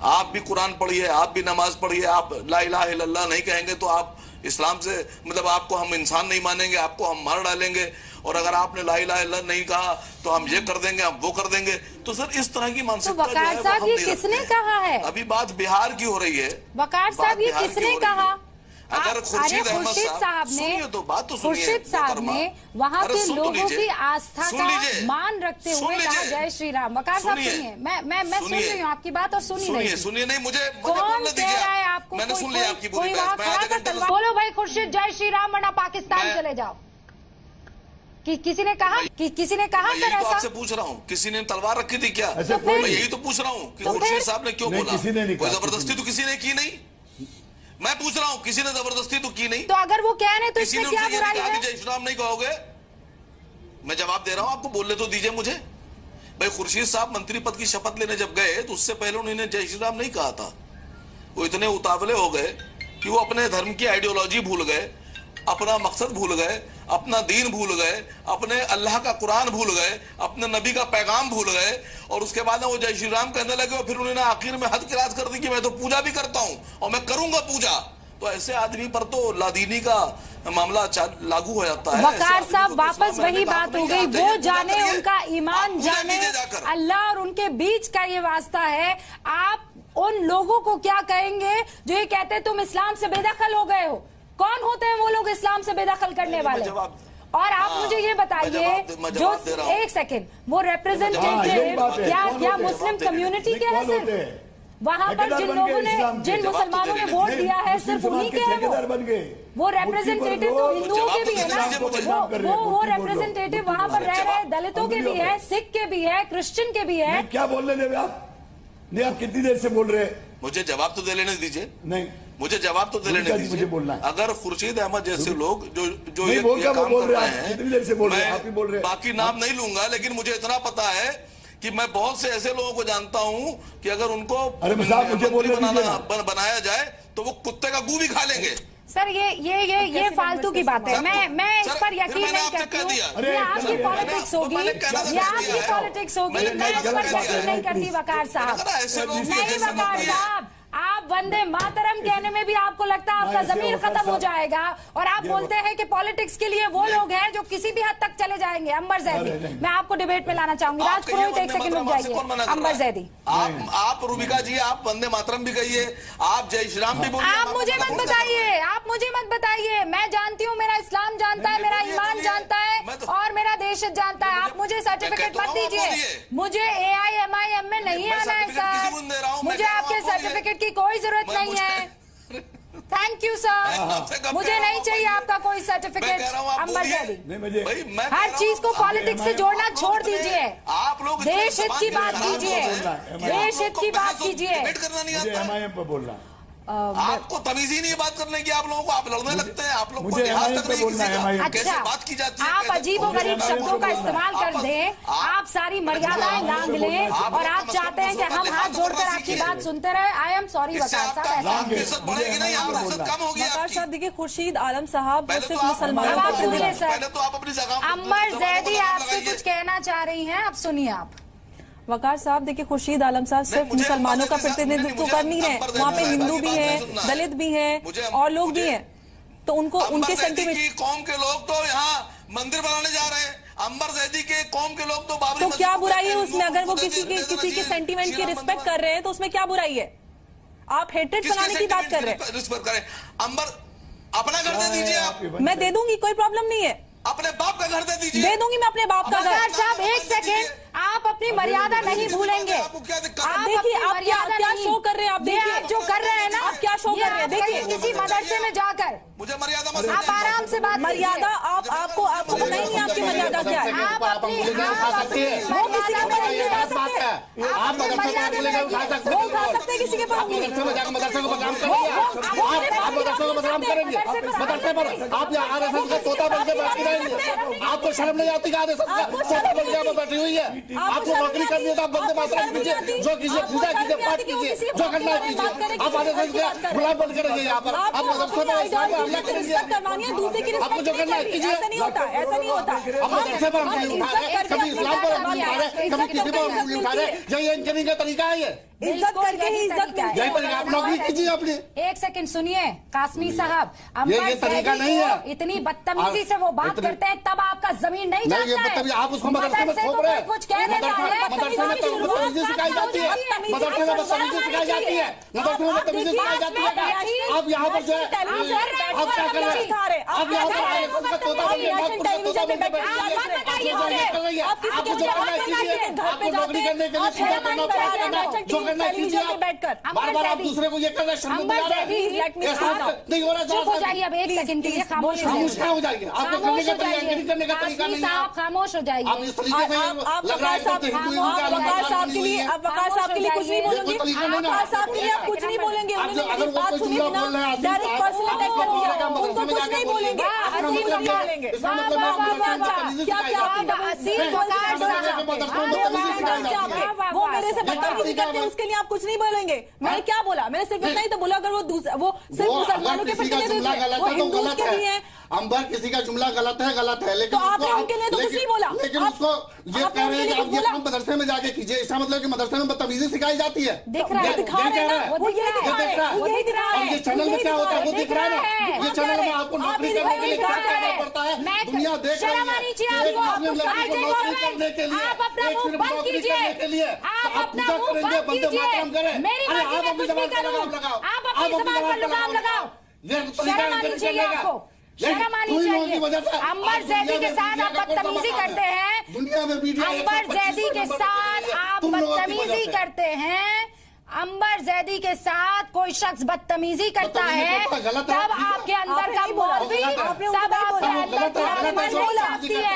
आप भी कुरान पढ़िए, आप भी नमाज पढ़िए, आप ला इलाहा इल्लल्लाह नहीं कहेंगे तो आप इस्लाम से मतलब आपको हम इंसान नहीं मानेंगे, आपको हम मार डालेंगे। और अगर आपने ला इलाहा इल्लल्लाह नहीं कहा तो हम ये कर देंगे, हम वो कर देंगे। तो सर इस तरह की मानसिकता तो वकार साहब ये किसने कहा है? अभी बात बिहार की हो रही है। वकार साहब ये किसने कहा? अगर खुर्शीद साहब ने, तो बात तो खुर्शीद साहब ने वहाँ के लोगों की आस्था का मान रखते हुए कहा जय श्री राम। वकार साहब सुनिए, मैं सुन रही हूँ आपकी बात और सुनिए नहीं, मुझे कौन कह रहा है आपको? मैंने सुन लिया आपकी पूरी बात। बोलो भाई खुर्शीद, जय श्री राम वरना पाकिस्तान चले जाओ। किसी ने कहा सर ऐसा? आपसे पूछ रहा हूँ, किसी ने तलवार रखी थी क्या? मैं यही तो पूछ रहा हूँ कि खुर्शीद साहब ने क्यों बोला? कोई जबरदस्ती तो किसी ने की नहीं। मैं पूछ रहा हूँ, किसी ने जबरदस्ती तो की नहीं। तो अगर वो कह रहे तो इसमें क्या बुराई है? जय श्री राम नहीं कहोगे? मैं जवाब दे रहा हूँ आपको, बोलने तो दीजिए मुझे। भाई खुर्शीद साहब मंत्री पद की शपथ लेने जब गए तो उससे पहले उन्होंने जय श्री राम नहीं कहा था। वो इतने उतावले हो गए कि वो अपने धर्म की आइडियोलॉजी भूल गए, अपना मकसद भूल गए, अपना दीन भूल गए, अपने अल्लाह का कुरान भूल गए, अपने नबी का पैगाम भूल गए। और उसके बाद वो जय श्री राम कहने लगे और फिर उन्होंने आखिर में हद किरास कर दी कि मैं तो पूजा भी करता हूं और मैं करूंगा पूजा। तो ऐसे आदमी पर तो लादीनी का मामला लागू हो जाता है। वकार साहब वापस वही बात हो गई, वो जाने उनका ईमान जाने, अल्लाह और उनके बीच का ये वास्ता है। आप उन लोगों को क्या कहेंगे जो ये कहते हैं तुम इस्लाम से बेदखल हो गए हो? कौन होते हैं वो लोग इस्लाम से बेदखल करने वाले? और आप मुझे ये बताइए, जो एक सेकंड, वो रिप्रेजेंटेटिव क्या मुस्लिम कम्युनिटी के हैं सिर्फ? वहां पर जिन लोगों ने, जिन मुसलमानों ने वोट दिया है सिर्फ उन्हीं के हैं वो रिप्रेजेंटेटिव तो हिंदुओं के भी है ना, वो रिप्रेजेंटेटिव वहां पर रह रहे दलितों के भी है, सिख के भी है, क्रिश्चियन के भी है। क्या बोल रहे थे आप? नहीं, आप कितनी देर से बोल रहे हैं? मुझे जवाब तो दे लेने दीजिए। नहीं, मुझे जवाब तो दे लेने दीजिए। मुझे बोलना है। अगर खुर्शीद अहमद जैसे लोग जो ये काम कर रहे हैं, कितनी देर से बोल रहे हैं? आप ही बोल रहे हैं। बाकी नाम नहीं लूंगा, लेकिन मुझे इतना पता है कि मैं बहुत से ऐसे लोगों को जानता हूं कि अगर उनको मुझे बनाया जाए तो वो कुत्ते का गू भी खा लेंगे। सर ये फालतू की बात है। मैं इस पर यकीन नहीं करती हूँ। ये आपकी पॉलिटिक्स होगी, ये आपकी पॉलिटिक्स होगी। मैं इस पर यकीन नहीं करती वकार साहब। नहीं वकार साहब, आप वंदे मातरम कहने में भी आपको लगता है आपका जमीर खत्म हो जाएगा, और आप बोलते हैं कि पॉलिटिक्स के लिए वो लोग हैं जो किसी भी हद तक चले जाएंगे। अंबर जैदी, मैं आपको डिबेट में लाना चाहूंगी। राज पुरोहित एक सेकंड रुक जाइए। अंबर जैदी, आप रूबिका जी, आप वंदे मातरम भी कहिए, आप जय श्री राम भी बोलिए। आप मुझे मत बताइए, आप मुझे मत बताइए। मैं जानती हूँ, मेरा इस्लाम जानता है, मेरा ईमान जानता है और मेरा देश जानता है। आप मुझे सर्टिफिकेट मत दीजिए। मुझे AIMIM में नहीं आना है सर, मुझे आपके सर्टिफिकेट की कोई जरूरत नहीं है। थैंक यू सर, मुझे नहीं चाहिए आपका कोई सर्टिफिकेट। अंबर जैदी, हर चीज को पॉलिटिक्स से जोड़ना छोड़ दीजिए। आप लोग देश हित की बात कीजिए, देश हित की बात कीजिए। आपको तमीज ही नहीं है बात करने की। आप लोगों को, आप लड़ने लगते हैं, आप लोग को लिहाज तक नहीं किसी का। कैसे बात की जाती है, आप अजीबोगरीब शब्दों का इस्तेमाल कर दें, आप सारी मर्यादाएं लांघ लें, और आप चाहते हैं कि हम हाथ जोड़कर आपकी बात सुनते रहे। आई एम सॉरी वकार साहब, वकार साहब देखिए, खुर्शीद आलम साहब सिर्फ मुसलमानों का सुनिए सर। अंबर जैदी आपसे कुछ कहना चाह रही हैं, अब सुनिए आप। वकार साहब देखिए, खुर्शीद आलम साहब सिर्फ मुसलमानों का प्रतिनिधित्व कर नहीं रहे, वहाँ पे हिंदू भी हैं, दलित भी हैं और लोग भी हैं, तो उनको उनके सेंटिमेंट। कौम के लोग तो यहाँ मंदिर बनाने जा रहे हैं। अंबर जैदी के कौम के लोग तो बाबरी, तो क्या बुराई है उसमें? अगर वो किसी के सेंटिमेंट की रिस्पेक्ट कर रहे हैं तो उसमें क्या बुराई है? आप हेट्रेड फैलाने की बात कर रहे हैं। रिस्पेक्ट करें। अंबर, अपना घर दे दीजिए आप। मैं दे दूंगी, कोई प्रॉब्लम नहीं है। अपने बाप का घर दे दीजिए। दे दूंगी मैं अपने बाप का घर। साहब एक सेकेंड, आप अपनी मर्यादा नहीं भूलेंगे। आप देखिए, आप क्या शो कर रहे हैं? आप देखिए, आप जो कर रहे हैं ना, आप क्या शो कर रहे हैं? देखिए, किसी मदरसे में जाकर मुझे मर्यादा, आप आराम से बात, मर्यादा आपको पता ही नहीं आपकी मर्यादा क्या है। आप अपनी वो किसी के पर उंगली उठा सकते हैं, आप वो उठा सकते हैं किसी के पर उंगली। मदरसे को बदनाम करेंगे, आप मदरसे को बदनाम करेंगे, मदरसे पर आप यहाँ RSS का तोता बन के बैठी रहेंगे। आपको शर्म नहीं आती? RSS का तोता बन के बैठी हुई है। आपको नौकरी करनी है तो आप वंदे मातरम कीजिए, जो कीजिए, पूजा कीजिए, पाठ कीजिए, जो करना है कीजिए। आप RSS के गुलाम बन के रहिए यहाँ पर। आप मदरसे में इस्लाम को हमला करेंगे, करवानी है दूसरे की आपको जो करना है कीजिए। ऐसा नहीं होता, ऐसा नहीं होता। आप मदरसे पर उंगली उठा रहे, कभी इस्लाम पर उंगली उठा रहे, कभी किसी पर उंगली उठा रहे। यही इंजीनियरिंग का तरीका है। ये इज्जत करके ही इज्जत मिलती है। यही आप नौकरी कीजिए अपनी। एक सेकंड सुनिए कासमी साहब, ये तरीका नहीं है। इतनी बदतमीजी से वो बात करते हैं, तब आपका जमीन नहीं जाता है। आप उसको मदरसे में थोप रहे हैं। कुछ कह देता है, मदरसे में बदतमीजी सिखाई जाती है, मदरसे में बदतमीजी सिखाई जाती है, मदरसे में बदतमीजी सिखाई जाती है। आप यहाँ पर जो है, आप क्या कर रहे हैं? आप यहाँ पर RSS का तोता बन के, तोता बन के बैठे हैं। आपको जो करना है कीजिए, आपको नौकरी करने के लिए पूजा करना, पाठ करना, जो करना है कीजिए। बार-बार आप दूसरे को ये कर रहे हैं, शर्म नहीं हो रहा। चुप हो जाइए अब एक सेकंड के लिए, खामोश हो जाइए। आपको करने का तरीका करने का तरीका नहीं है। आप खामोश हो जाइए। आप इस तरीके से लग रहा है वकार साहब के लिए, अब वकार साहब के लिए कुछ नहीं बोलेंगे। वकार साहब के लिए आप कुछ नहीं बोलेंगे। उन्होंने बात सुनी थी ना, डायरेक्ट पर्सनल अटैक कर दिया, उनको कुछ नहीं बोलेंगे। वो मेरे से बदतमीजी करते हैं, उसके लिए आप कुछ नहीं बोलेंगे। मैंने क्या बोला? मैंने सिर्फ इतना ही तो बोला, अगर वो सिर्फ मुसलमानों के प्रतिनिधित्व है, वो हिंदुओं के लिए है। अंबर किसी का जुमला गलत है, लेकिन तो आपने उनके लिए तो कुछ नहीं बोला। लेकिन उसको ये कह रहे हैं कि आप ये काम मदरसे में जाके कीजिए। इसका मतलब कि मदरसे में बदतमीजी सिखाई जाती है। दिख रहा है, दिखा रहे हैं, वो यही दिखा रहे हैं, वो यही दिखा रहे हैं। ये चैनल में क्या होता है वो दिख रहा है ना। ये चैनल में आपको नौकरी करने के लिए क्या करना पड़ता है, दुनिया देख रही है। शर्म आनी चाहिए आपको। नौकरी करने के लिए, आप अपना मुंह बंद कीजिए, के लिए आप अपना पूजा मुंह करेंगे, बंद वंदे कीजिए। मातरम करें। मेरी अरे मर्जी में कुछ नहीं करूँ, आप अपनी जबान पर लगाम लगाओ। शर्म आनी चाहिए आपको, शर्म आनी चाहिए। अंबर जैदी के साथ आप बदतमीजी करते हैं, दुनिया में अंबर जैदी के साथ आप बदतमीजी करते हैं। अंबर जैदी के साथ कोई शख्स बदतमीजी करता है तब आपके अंदर का मौलवी, तब आपके अंदर की आत्मा हिल जाती है।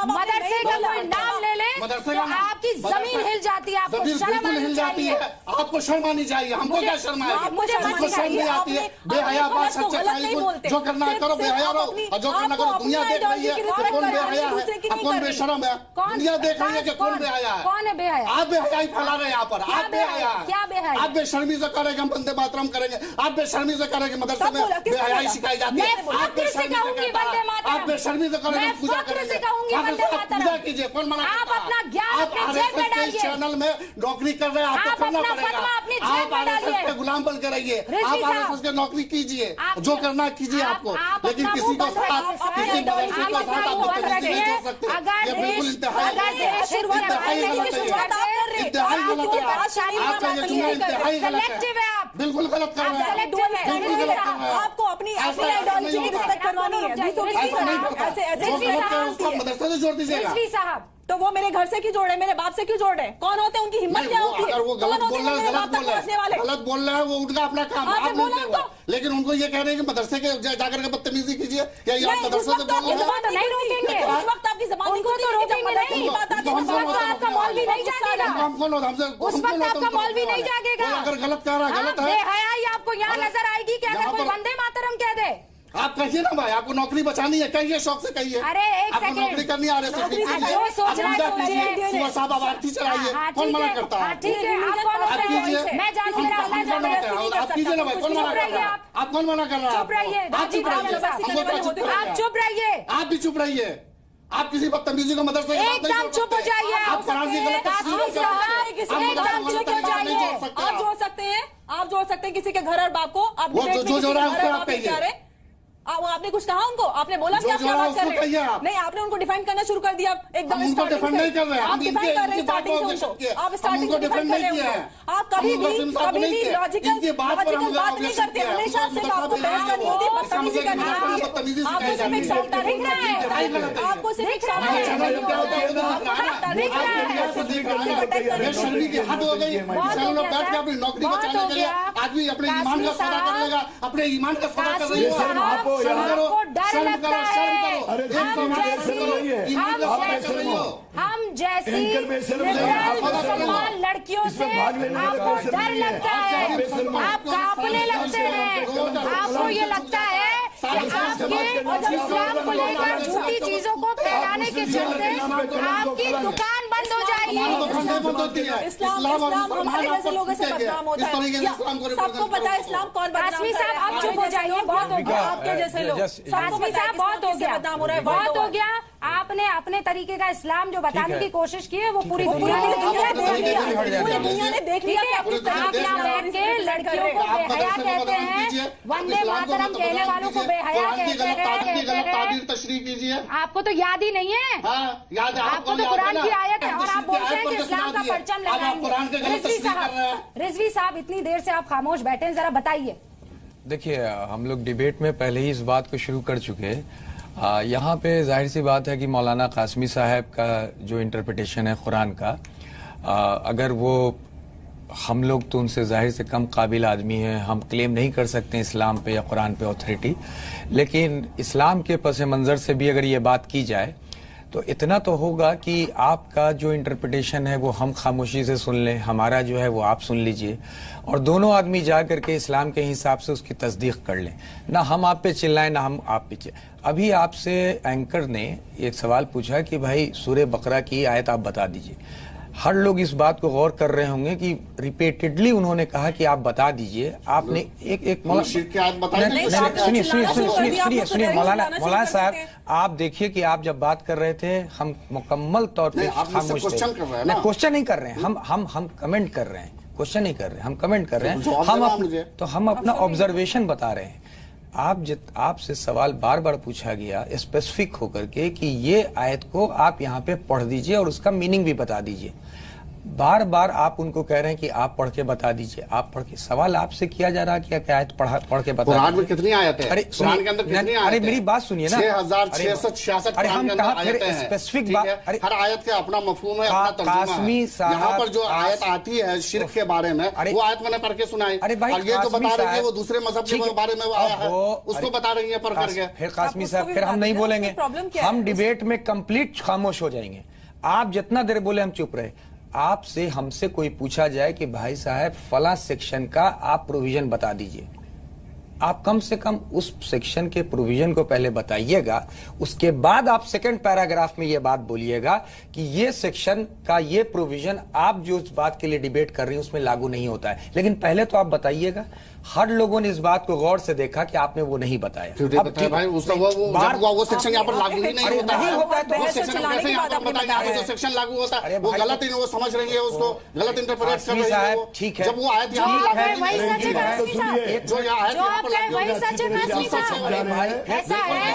मदरसे का कोई नाम ले ले तो आपकी जमीन हिल जाती है, आपको शर्म आनी चाहिए। आपको शर्म आनी चाहिए, हमको क्या शर्म आएगी? मुझे आपको शर्म नहीं आती है? बेहया बात सच्चे खाली जो करना है करो, बेहया रहो, और जो करना करो। दुनिया देख रही है कौन बेहया है, अब कौन बेशरम है। दुनिया देख रही है कि कौन बेहया है। कौन है बेहया? आप बेहयाई फैला रहे हैं यहाँ पर। आप बेहया, क्या बेहया? आप बेशर्मी से करेंगे हम वंदे मातरम करेंगे, आप बेशर्मी से करेंगे मदरसे में बेहयाई सिखाई जाती है। आप बेशर्मी से कहूंगी आप बेशर्मी से करेंगे, पूजा करेंगे, पूजा कीजिए, कौन मना? आप अपना ज्ञान अपने जेब में डालिए। चैनल में नौकरी कर रहे हैं, आपको करना पड़ेगा। आप आरएसएस के गुलाम बन के रहिए, आप आरएसएस के नौकरी कीजिए, जो करना कीजिए आपको, लेकिन किसी को साथ किसी मदरसे को साथ आप बदतमीजी नहीं कर सकते। ये बिल्कुल इंतहाई गलत है। इंतहाई गलत है, आपका ये जुमला इंतहाई गलत है, बिल्कुल गलत कर रहे हैं, बिल्कुल गलत कर रहे हैं। आपको अपनी आइडियोलॉजी की रिस्पेक्ट करवानी है, उसको मदरसे से जोड़ दीजिएगा। तो वो मेरे घर से क्यों जोड़े, मेरे बाप से क्यों जोड़े? कौन होते हैं, उनकी हिम्मत क्या होती है? अगर वो गलत बोल रहे हैं, गलत बोल रहे हैं, वो उनका अपना काम, आप नहीं हुआ। लेकिन उनको ये कह रहे हैं कि मदरसे के जाकर के बदतमीजी कीजिए, या ये आप मदरसे से बोल रहे हैं, नहीं रोकेंगे। उस वक्त आपकी ज़बान उनको तो रोकेंगे नहीं, आपका मौलवी नहीं जागेगा, उस वक्त आपका मौलवी नहीं जागेगा। अगर गलत कह रहा है, गलत है। बेहयाई आपको यहाँ नजर आएगी कि अगर कोई वंदे मातरम कह दे। आप कहिए ना भाई, आपको नौकरी बचानी है, कहिए, शौक से कहिए। अरे एक आपको नौकरी करनी है, जो सोचना कीजिए, सुबह साहब आवाज़ी चलाइए, कौन मना करता है? ठीक है, आप कीजिए, मैं जानू, मेरा अल्लाह जानू, आप कीजिए ना भाई, कौन मना कर रहा है? आप कौन मना कर रहा है? चुप रहिए, आप चुप रहिए, आप चुप रहिए, आप भी चुप रहिए। आप किसी बदतमीजी को मदरसे एकदम चुप हो जाइए। आप एकदम चुप हो जाइए। आप जोड़ सकते हैं, आप जोड़ सकते हैं किसी के घर और बाप को। आप जो जोड़ा है उसको आप कहिए। आपने कुछ कहा उनको? आपने बोला क्या क्या बात कर रहे हैं? नहीं, आपने उनको डिफाइन करना शुरू कर दिया एकदम स्टार्टिंग से। नहीं कर रहे हैं, आप डिफाइन कर रहे हैं स्टार्टिंग से उनको, आप स्टार्टिंग से डिफाइन कर रहे हैं। आप कभी भी लॉजिकल बात नहीं करते, हमेशा सिर्फ आपको बहस करनी होती है, बदतमीजी करनी होती है। आपको सिर्फ एक साउंड दिख रहा है, आपको सिर्फ एक साउंड शर्मी की हद हो गई। बैठ के अपनी नौकरी बचाने के लिए आदमी अपने ईमान का सौदा कर लेगा, अपने ईमान का सौदा कर रही है। आपको डर लगता है, हम जैसी मुसलमान लड़कियों से आपको डर लगता है, आप कांपने लगते हैं। आपको ये लगता है कि आपके इस्लाम को लेकर झूठी चीजों को फैलाने के चलते आपकी दुकान बंद हो जाएगी। इस्लाम हमारे जैसे लोगों से बदनाम होता है, सबको पता है इस्लाम कौन बदनाम। कासमी साहब आप चुप हो जाइए, बहुत हो गया। आपके जैसे लोग, कासमी साहब बहुत हो गया, बदनाम हो रहा है, बहुत हो गया। आपने अपने तरीके का इस्लाम जो बताने की कोशिश की है वो पूरी दुनिया ने देख लिया, देख लिया। आप यहाँ बैठ के लड़कियों को बेहया कहते हैं, वंदे मातरम कहने वालों को बेहया कहते हैं। तशरीह कीजिए। आपको तो याद ही नहीं है। याद है आपको तो कुरान की आयत है और आप बोलते हैं कि इस्लाम का परचम लगाएंगे। रिजवी साहब इतनी देर से आप खामोश बैठे हैं, जरा बताइए। देखिए, हम लोग डिबेट में पहले ही इस बात को शुरू कर चुके हैं। यहाँ पे जाहिर सी बात है कि मौलाना कासमी साहब का जो इंटरप्रिटेशन है कुरान का, अगर वो हम लोग तो उनसे जाहिर से कम काबिल आदमी हैं, हम क्लेम नहीं कर सकते इस्लाम पे या कुरान पे अथॉरिटी। लेकिन इस्लाम के पस मंज़र से भी अगर ये बात की जाए तो इतना तो होगा कि आपका जो इंटरप्रिटेशन है वो हम खामोशी से सुन लें, हमारा जो है वो आप सुन लीजिए, और दोनों आदमी जा करके इस्लाम के हिसाब से उसकी तस्दीक कर लें। ना हम आप पे चिल्लाएं, ना हम आप पे अभी आपसे एंकर ने एक सवाल पूछा कि भाई सूरह बकरा की आयत आप बता दीजिए। हर लोग इस बात को गौर कर रहे होंगे कि रिपीटेडली उन्होंने कहा कि आप बता दीजिए। आपने एक सुनिए मौलाना साहब, आप देखिए कि आप जब बात कर रहे थे हम मुकम्मल तौर पे खामोश थे। क्वेश्चन नहीं कर रहे हैं, हम कमेंट कर रहे हैं, क्वेश्चन नहीं कर रहे हैं, हम कमेंट कर रहे हैं। हम अपना ऑब्जर्वेशन बता रहे हैं। आपसे सवाल बार बार पूछा गया स्पेसिफिक होकर के कि ये आयत को आप यहाँ पे पढ़ दीजिए और उसका मीनिंग भी बता दीजिए। बार बार आप उनको कह रहे हैं कि आप पढ़ के बता दीजिए, आप पढ़ के, सवाल आपसे किया जा रहा है कि क्या आयत पढ़ के बता कुरान में कितनी आयतें हैं? अरे कुरान के अंदर कितनी आयतें? अरे मेरी बात सुनिए ना, 6666 अरे हम कहा फिर आयतें हैं। स्पेसिफिक ठीक बात, है? अरे हर आयत का अपना मफहूम है, अपना तर्जुमा कासमी है। साहब, यहाँ पर जो आयत आती है शिर्क के बारे में, वो आयत मैंने पढ़ के सुनाई। अरे भाई, और ये तो बता रही है वो दूसरे मजहब के बारे में वो आया है, उसको बता रही है पढ़ करके। फिर कासमी साहब, फिर हम नहीं बोलेंगे, हम डिबेट में कंप्लीट खामोश हो जाएंगे। आप जितना देर बोले हम चुप रहे। आपसे हमसे कोई पूछा जाए कि भाई साहब फला सेक्शन का आप प्रोविजन बता दीजिए, आप कम से कम उस सेक्शन के प्रोविजन को पहले बताइएगा, उसके बाद आप सेकंड पैराग्राफ में ये बात बोलिएगा कि ये सेक्शन का ये प्रोविजन आप जो इस बात के लिए डिबेट कर रही हैं उसमें लागू नहीं होता है। लेकिन पहले तो आप बताइएगा। हर लोगों ने इस बात को गौर से देखा कि आपने वो नहीं बताया। भाई उसका वो सेक्शन यहाँ पर लागू ही नहीं होता है। तो वो सेक्शन कैसे यहाँ पर बताएंगे? जो सेक्शन लागू होता है वो गलत ही वो समझ रही है, उसको गलत इंटरप्रेट कर रही है वो। ठीक है, जब वो आयत यहाँ पर लागू वही सच है कासमी साहब, जो यहाँ आयत यहाँ पर लागू वही सच है कासमी साहब। ऐसा है,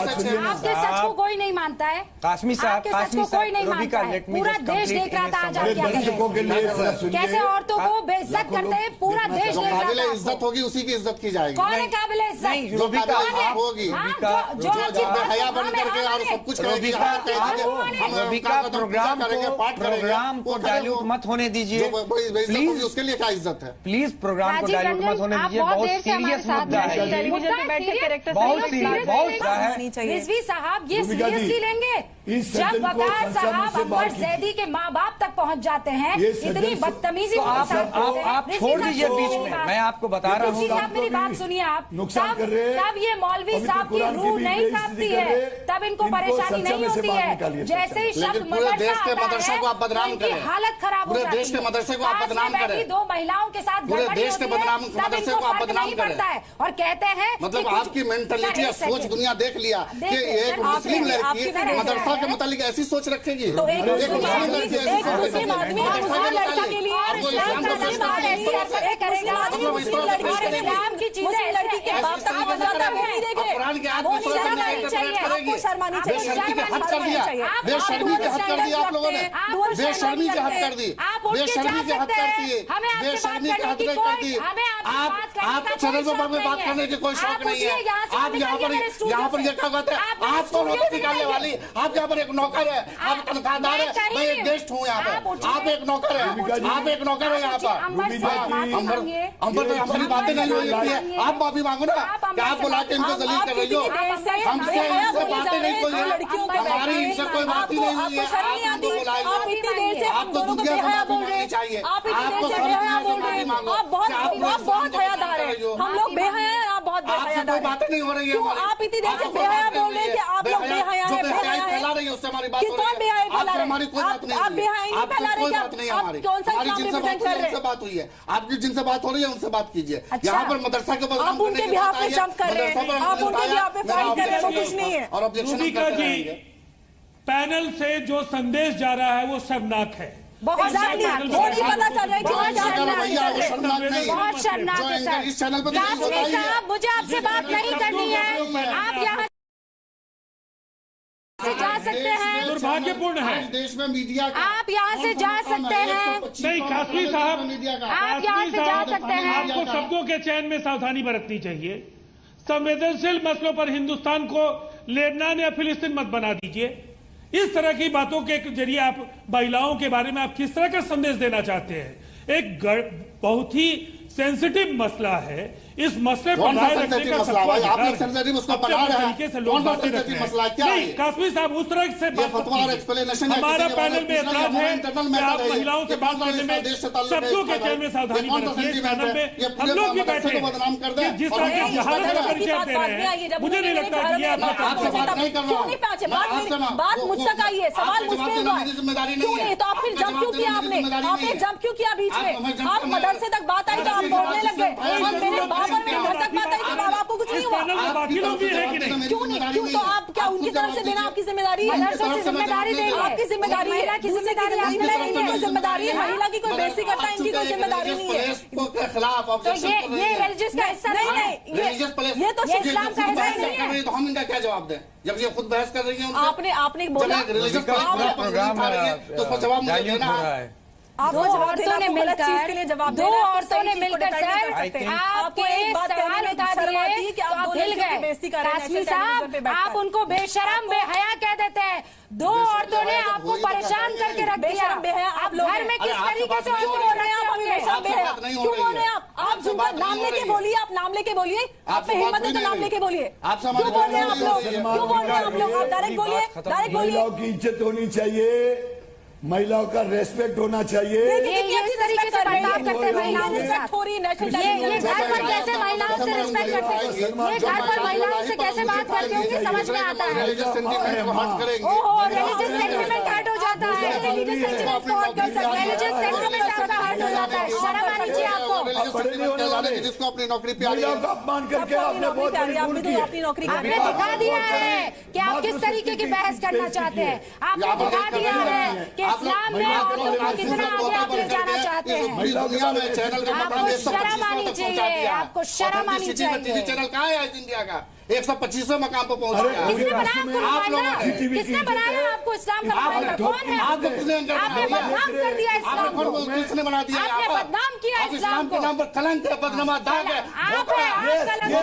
आपके सच को कोई नहीं मानता है। कासमी साहब, आपके सच को कोई नहीं मानता है। पूरा देश देख रहा था आज आप क्या कर रहे हैं, कैसे औरतों को बेइज्जत करते हैं, पूरा देश देख रहा था। इज्जत होगी उसी की इज्जत की जाएगी। कौन है काबिल इज्जत? जो होगी जो हया बन करके और सब कुछ करेगी, प्रोग्राम को डाइल्यूट मत होने दीजिए प्लीज। उसके लिए क्या इज्जत है? प्लीज प्रोग्राम को डाइल्यूट मत होने दीजिए। बहुत सीरियस मुद्दा है, रिजवी साहब ये सीरियसली लेंगे? जब वकार साहब अंबर जैदी के माँ बाप तक पहुँच जाते हैं, इतनी बदतमीजी आप छोड़ दीजिए बीच में, मैं आपको बता रहा हूँ। मेरी बात सुनिए आप, तब ये मौलवी साहब की रूह नहीं कांपती है, तब इनको परेशानी नहीं होती है। जैसे ही शब्द मदरसा को आप बदनाम करें, हालत खराब हो जाती है। देश के मदरसे को आप बदनाम करें, दो महिलाओं के साथ पूरे देश के मदरसे को आप बदनाम करें और कहते हैं मतलब आपकी मेंटालिटी या सोच दुनिया देख लिया कि एक मुस्लिम लड़की मदरसा के मुतालिक ऐसी सोच रखेगी। तो एक मुस्लिम लड़की ऐसी सोच रखेगी, लड़का के लिए इस्लाम की चीजें लड़की के बाप तक पहुंच जाता है, वो नहीं देख रहे। आपको शर्मानी चाहिए, हद कर दिया, बेशर्मी की हद कर दी आप लोगों ने, बेशर्मी की हद कर दी, बेशर्मी की हद कर दी, बेशर्मी की हद कर दी। आप चैनल पर बात करने की कोई शौक नहीं है। आप यहाँ पर ये क्या कहते हैं, आप कौन होते निकालने वाली? आप यहाँ पर एक नौकर है, आप तनख्वाहदार है, मैं एक गेस्ट हूँ यहाँ पे। आप एक नौकर है, आप एक नौकर है यहाँ पर। अंबर हमारी बातें नहीं हो रही है, आप माफी मांगो ना कि आप बुला के इनको जलील कर रही हो। हमसे इनसे बातें नहीं कोई, हमारी इनसे कोई बात ही नहीं हुई है। आपको बुलाइए, आपको दुनिया से माफी मांगनी चाहिए, आपको माफी मांगो। आप बहुत हयादार हैं, हम लोग बेहया हैं, आप बहुत बेहयादार हैं। बातें नहीं हो रही है। आप इतनी देर से बेहया बोल रहे हैं कि आप लोग बेहया हैं, फैला रही है, उससे हमारी बात हो रही है। कौन बेहया फैला रहे हैं? हमारी कोई बात नहीं, आप बेहया नहीं फैला रहे हैं, आप कौन सा इस्लाम रिप्रेजेंट कर रहे हैं? बात हुई है आपकी, जिनसे बात हो रही है उनसे बात कीजिए। यहाँ पर मदरसा के बदनाम आप उनके बिहाफ पे जंप कर रहे हैं, आप उनके बिहाफ पे फाइट कर रहे हैं, वो कुछ नहीं है। और रूबिका जी, पैनल से जो संदेश जा रहा है वो शर्मनाक है। बहुत शर्मनाक, वो नहीं पता चल रहा है कि बहुत शर्मनाक है सर। इस चैनल पर कासमी साहब, मुझे आपसे बात नहीं करनी है, आप यहाँ से जा सकते हैं। दुर्भाग्यपूर्ण है देश में मीडिया, आप यहाँ से जा सकते हैं। नहीं कासमी साहब, आप यहाँ से जा सकते हैं। आपको शब्दों के चयन में सावधानी बरतनी चाहिए। संवेदनशील मसलों पर हिंदुस्तान को लेबनान या फिलिस्तीन मत बना दीजिए। इस तरह की बातों के जरिए आप महिलाओं के बारे में आप किस तरह का संदेश देना चाहते हैं? एक बहुत ही सेंसिटिव मसला है, इस मसले पर राय रखने का सबको अधिकार है। कासमी साहब उस तरह से हमारा पैनल में एतराज है कि आप महिलाओं से बात करने में शब्दों के चयन में सावधानी बरतिए। पैनल में हम लोग भी बैठे हैं, जिस तरह की जहालत का परिचय दे रहे हैं, मुझे नहीं लगता कि ये बात मुझ तक आई है, सवाल मुझ पे हुआ क्यों नहीं? तो आप फिर जंप क्यों किया? आपने जंप क्यों किया बीच में? आप मदरसे तक बात आई तो आप बोलने लग गए, और मेरे बाप और मेरे घर तक बात आई तो बाप आपको कुछ नहीं हुआ। क्यों नहीं? क्यों? तो आप क्या उनकी तरफ से देना आपकी जिम्मेदारी है? जिम्मेदारी देंगे, आपकी जिम्मेदारी है, की जिम्मेदारी जिम्मेदारी है। महिला की कोई बेइज्जती करता है, इनकी कोई जिम्मेदारी नहीं है। तो ये रिलीजियस का हिस्सा नहीं है, ये तो इस्लाम का हिस्सा नहीं है। तो हम इनका क्या जवाब दें जब ये खुद बहस कर रही है? आपने बोला रिलीजियस प्रोग्राम तो उसका जवाब मुझे देना है। दो औरतों ने मिलकर दो औरतों ने मिलकर सर आपको एक सवाल उठा दिए तो आप हिल गए। कासमी साहब, आप उनको बेशरम बेहया कह देते हैं। दो औरतों ने आपको परेशान करके रख दिया। आप घर में किस तरीके से क्यों बोल रहे हैं? क्यों बोल रहे हैं आप? सुनकर नाम लेके बोलिए, आप नाम लेके बोलिए, आप में हिम्मत है तो नाम लेके बोलिए। क्यों बोल रहे हैं आप लोग? क्यों बोल रहे हैं आप लोग? आप डायरेक्ट बोलिए, डायरेक्ट बोलिए। महिलाओं की इज्जत होनी चाहिए, महिलाओं का रेस्पेक्ट होना चाहिए। ये किस तरीके से बर्ताव करते हैं महिलाओं के साथ? ये घर पर कैसे महिलाओं से रिस्पेक्ट करते हैं? ये घर पर महिलाओं से कैसे बात करते होंगे समझ में आता है। ओहो, रिलीजियस सेंटिमेंट हर्ट हो जाता है। रिलीजियस सेंटिमेंट को हर्ट कर सकते हैं। रिलीजियस सेंटिमेंट आपका हर्ट हो जाता है। शर्म आनी चाहिए आपको। जिसको अपनी नौकरी पे महिलाओं का अपमान करके आपने बहुत बड़ी भूल की। आपने दिखा दिया है कि आप किस तरीके की बहस करना चाहते हैं। आपने दिखा दिया है कि इस्लाम में औरतों को कितना आगे आप ले जाना चाहते हैं। आपको शर्म आनी चाहिए, आपको शर्म आनी चाहिए। चैनल कहाँ है इंडिया का? 125वें मकाम पर पहुंच गया। किसने बनाया आपको नुमाइंदा? किसने बनाया आपको इस्लाम का नुमाइंदा? कौन है? आपने बदनाम कर दिया इस्लाम को। किसने बना दिया? आपने बदनाम किया इस्लाम को। के नाम पर कलंक है, बदनामा दाग है। आप है, आप कलंक है।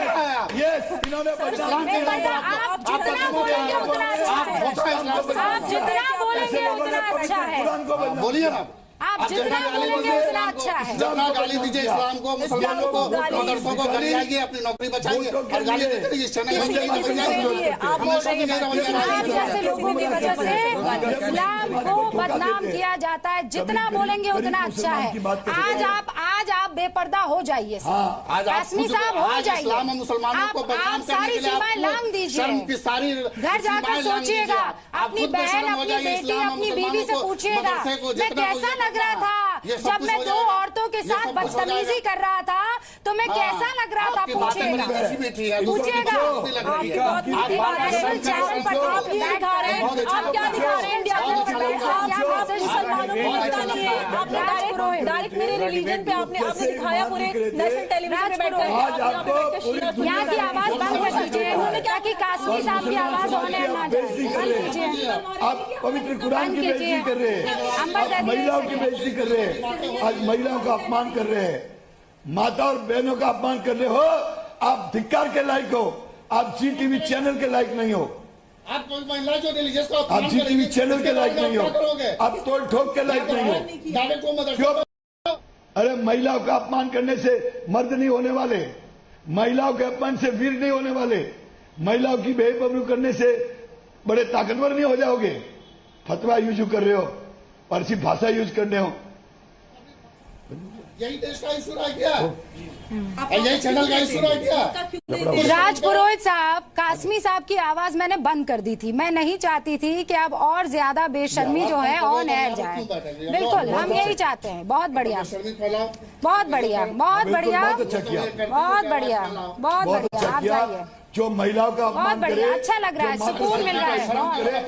आप जितना बोलेंगे उतना अच्छा है। आप जितना बोलेंगे उतना अच्छा है। बोलिए ना, आप जितना बोलेंगे उतना अच्छा है। जितना गाली दीजिए इस्लाम को, मुसलमानों को, मदरसों को, घर जाइए, अपनी नौकरी बचाइए और गाली देते रहिए। आप जैसे लोगों की वजह से इस्लाम को बदनाम किया जाता है। जितना बोलेंगे उतना अच्छा है। आज आप बेपर्दा हो जाइए, कासमी साहब हो जाइए। इस्लाम और मुसलमानों को बदनाम करने के लिए सीमाएं लांघ दीजिए। शर्म की सारी घर जाकर सोचिएगा, अपनी बहन, अपनी बेटी, अपनी बीवी से पूछिएगा मैं कैसा लग रहा था जब मैं दो औरतों के साथ बदतमीजी कर रहा था, तो मैं कैसा लग रहा था? पूछिएगा। नेशनल चैनल पर आप क्या दिखा रहे हैं? आप क्या दिखा रहे हैं? इंडिया में मुसलमानों को पता नहीं है। आपने डायरेक्ट मेरे रिलीजन पे आपने दिखाया पूरे नेशनल टेलीविजन पे बैठकर। यहाँ की आवाज बंद कर दीजिए ताकि कासमी साहब की आवाज होने ना जाए। बंद कीजिए। आप पवित्र कुरान की बेइज्जती कर रहे हैं, महिलाओं की बेइज्जती कर रहे हैं, आज महिलाओं का अपमान कर रहे हैं, माता और बहनों का अपमान कर रहे हो। आप धिक्कार के लायक हो, आप जी टीवी चैनल के लायक नहीं हो। आप कोई महिला जो रिलीजियस को आप जी टीवी चैनल के लायक नहीं हो, आप तोड़ ठोक के लायक नहीं हो। क्यों? अरे महिलाओं का अपमान करने से मर्द नहीं होने वाले, महिलाओं के अपमान से वीर नहीं होने वाले, महिलाओं की बेपरू करने से बड़े ताकतवर नहीं हो जाओगे। फतवा यूज कर रहे हो, पारसी भाषा यूज करने हो। यही देश का इशू रह गया, यही चैनल का इशू रह गया। राज पुरोहित साहब, कासमी साहब की आवाज मैंने बंद कर दी थी। मैं नहीं चाहती थी कि अब और ज्यादा बेशर्मी जो है ऑन एयर जाए। बिल्कुल, हम यही चाहते हैं। बहुत बढ़िया, बहुत बढ़िया, बहुत बढ़िया, बहुत बढ़िया, बहुत बढ़िया। आप जाइए। जो महिलाओं का बहुत बढ़िया, अच्छा लग रहा है, सुकून मिल रहा है। बहुत बढ़िया।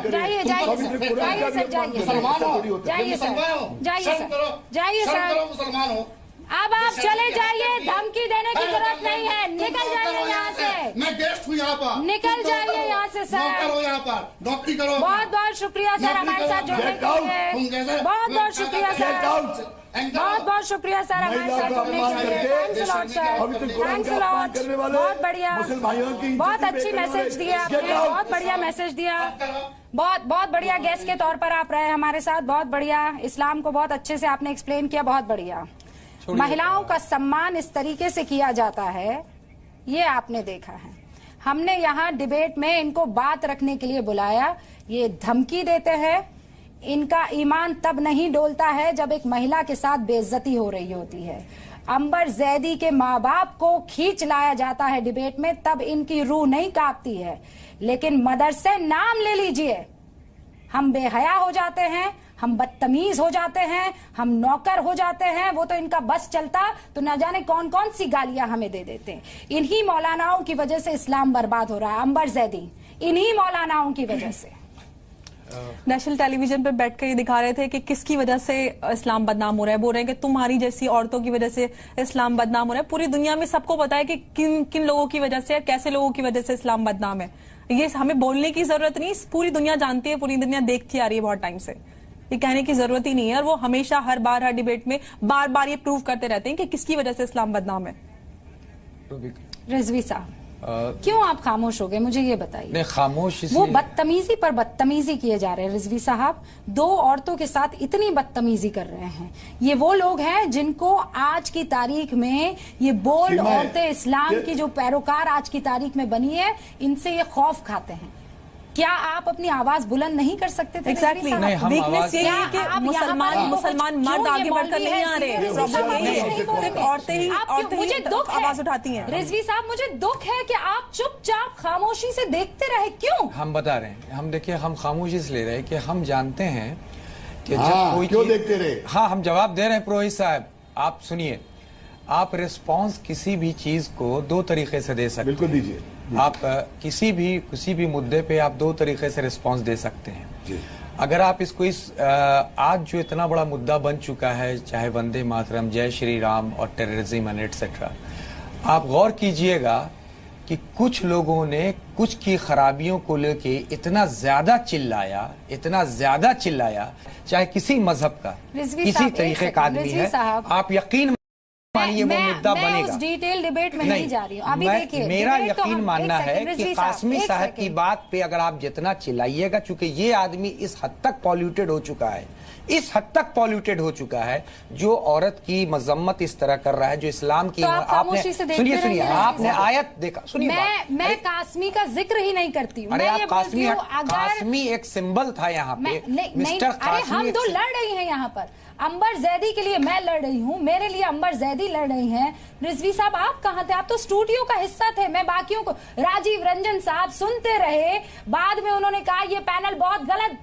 जाइए, जाइए सर, जाइए सर, जाइए सर, जाइए सर, जाइए सर। अब आप चले जाइए, धमकी देने की जरूरत नहीं है। निकल जाइए यहाँ से। मैं गेस्ट हूँ यहाँ पर। निकल जाइए यहाँ से सर। करो यहाँ पर, नौकरी करो। बहुत बहुत शुक्रिया सर हमारे साथ जुड़ने के लिए। बहुत बहुत शुक्रिया सर, बहुत बहुत शुक्रिया सर हमारे साथ जुड़ने के लिए। Thanks lot sir, thanks lot. बहुत बढ़िया, बहुत अच्छी मैसेज दिया आपने, बहुत बढ़िया मैसेज दिया। बहुत बढ़िया गेस्ट के तौर पर आप रहे हमारे साथ। बहुत बढ़िया, इस्लाम को बहुत अच्छे से आपने एक्सप्लेन किया। बहुत बढ़िया। महिलाओं का सम्मान इस तरीके से किया जाता है, ये आपने देखा है। हमने यहाँ डिबेट में इनको बात रखने के लिए बुलाया, ये धमकी देते हैं। इनका ईमान तब नहीं डोलता है जब एक महिला के साथ बेइज्जती हो रही होती है। अंबर जैदी के माँ बाप को खींच लाया जाता है डिबेट में, तब इनकी रूह नहीं कांपती है। लेकिन मदरसे नाम ले लीजिए, हम बेहया हो जाते हैं, हम बदतमीज हो जाते हैं, हम नौकर हो जाते हैं। वो तो इनका बस चलता तो न जाने कौन कौन सी गालियां हमें दे देते हैं। इन्हीं मौलानाओं की वजह से इस्लाम बर्बाद हो रहा है। अंबर जैदी, इन्हीं मौलानाओं की वजह से। नेशनल टेलीविजन पे बैठकर ये दिखा रहे थे कि किसकी वजह से इस्लाम बदनाम हो रहा है। बोल रहे हैं कि तुम्हारी जैसी औरतों की वजह से इस्लाम बदनाम हो रहा है। पूरी दुनिया में सबको पता है कि किन किन लोगों की वजह से, कैसे लोगों की वजह से इस्लाम बदनाम है। ये हमें बोलने की जरूरत नहीं, पूरी दुनिया जानती है, पूरी दुनिया देखती आ रही है बहुत टाइम से। ये कहने की जरूरत ही नहीं है, और वो हमेशा हर बार हर डिबेट में बार बार ये प्रूव करते रहते हैं कि किसकी वजह से इस्लाम बदनाम है। रिजवी साहब, क्यों आप खामोश हो गए, मुझे ये बताइए। नहीं, खामोश वो बदतमीजी पर बदतमीजी किए जा रहे हैं रिजवी साहब, 2 औरतों के साथ इतनी बदतमीजी कर रहे हैं। ये वो लोग हैं जिनको आज की तारीख में ये बोल्ड औरतें, इस्लाम की जो पैरोकार आज की तारीख में बनी है, इनसे ये खौफ खाते हैं। क्या आप अपनी आवाज बुलंद नहीं कर सकते थे? एग्जैक्टली, वीकनेस यही है कि मुसलमान मर्द आगे बढ़कर नहीं आ रहे, प्रॉब्लम यही है, सिर्फ औरतें ही आवाज उठाती हैं। रिजवी साहब, मुझे दुख है कि आप चुपचाप खामोशी से देखते रहे, क्यों? हम बता रहे हैं, हम देखिए, हम खामोशी से ले रहे हैं कि हम जानते हैं कि जब कोई क्यों देखते रहे। हाँ, हम जवाब दे रहे हैं पुरोहित साहब, आप सुनिए। आप रिस्पॉन्स किसी भी चीज को 2 तरीके से दे सकते हैं। बिल्कुल दीजिए। आप किसी भी मुद्दे पे आप 2 तरीके से रिस्पांस दे सकते हैं। अगर आप इसको आज जो इतना बड़ा मुद्दा बन चुका है, चाहे वंदे मातरम, जय श्री राम और टेररिज्म एंड एटसेट्रा, आप गौर कीजिएगा कि कुछ लोगों ने कुछ की खराबियों को लेके इतना ज्यादा चिल्लाया, चाहे किसी मजहब का, किसी तरीके का आदमी है, आप यकीन मानिए वो मुद्दा बनेगा। उस डिटेल डिबेट में नहीं जा रही हूँ। अभी देखिए, मेरा यकीन मानना है कि कासमी साहब की बात पे अगर आप जितना चिल्लाइएगा, चूंकि ये आदमी इस हद तक पॉल्यूटेड हो चुका है, जो औरत की मजम्मत इस तरह कर रहा है, जो इस्लाम की, आपने सुनिए, आपने आयत देखा, सुनिए, मैं कासमी का जिक्र ही नहीं करती हूँ। अरे आप कासमी एक सिंबल था यहाँ पे, मिस्टर कासमी। हम 2 लड़ रही हैं यहाँ पर। अंबर जैदी के लिए मैं लड़ रही हूँ, मेरे लिए अंबर जैदी लड़ रही हैं। रिजवी साहब, आप कहाँ थे? आप तो स्टूडियो का हिस्सा थे। मैं बाकियों को, राजीव रंजन साहब सुनते रहे, बाद में उन्होंने कहा ये पैनल बहुत गलत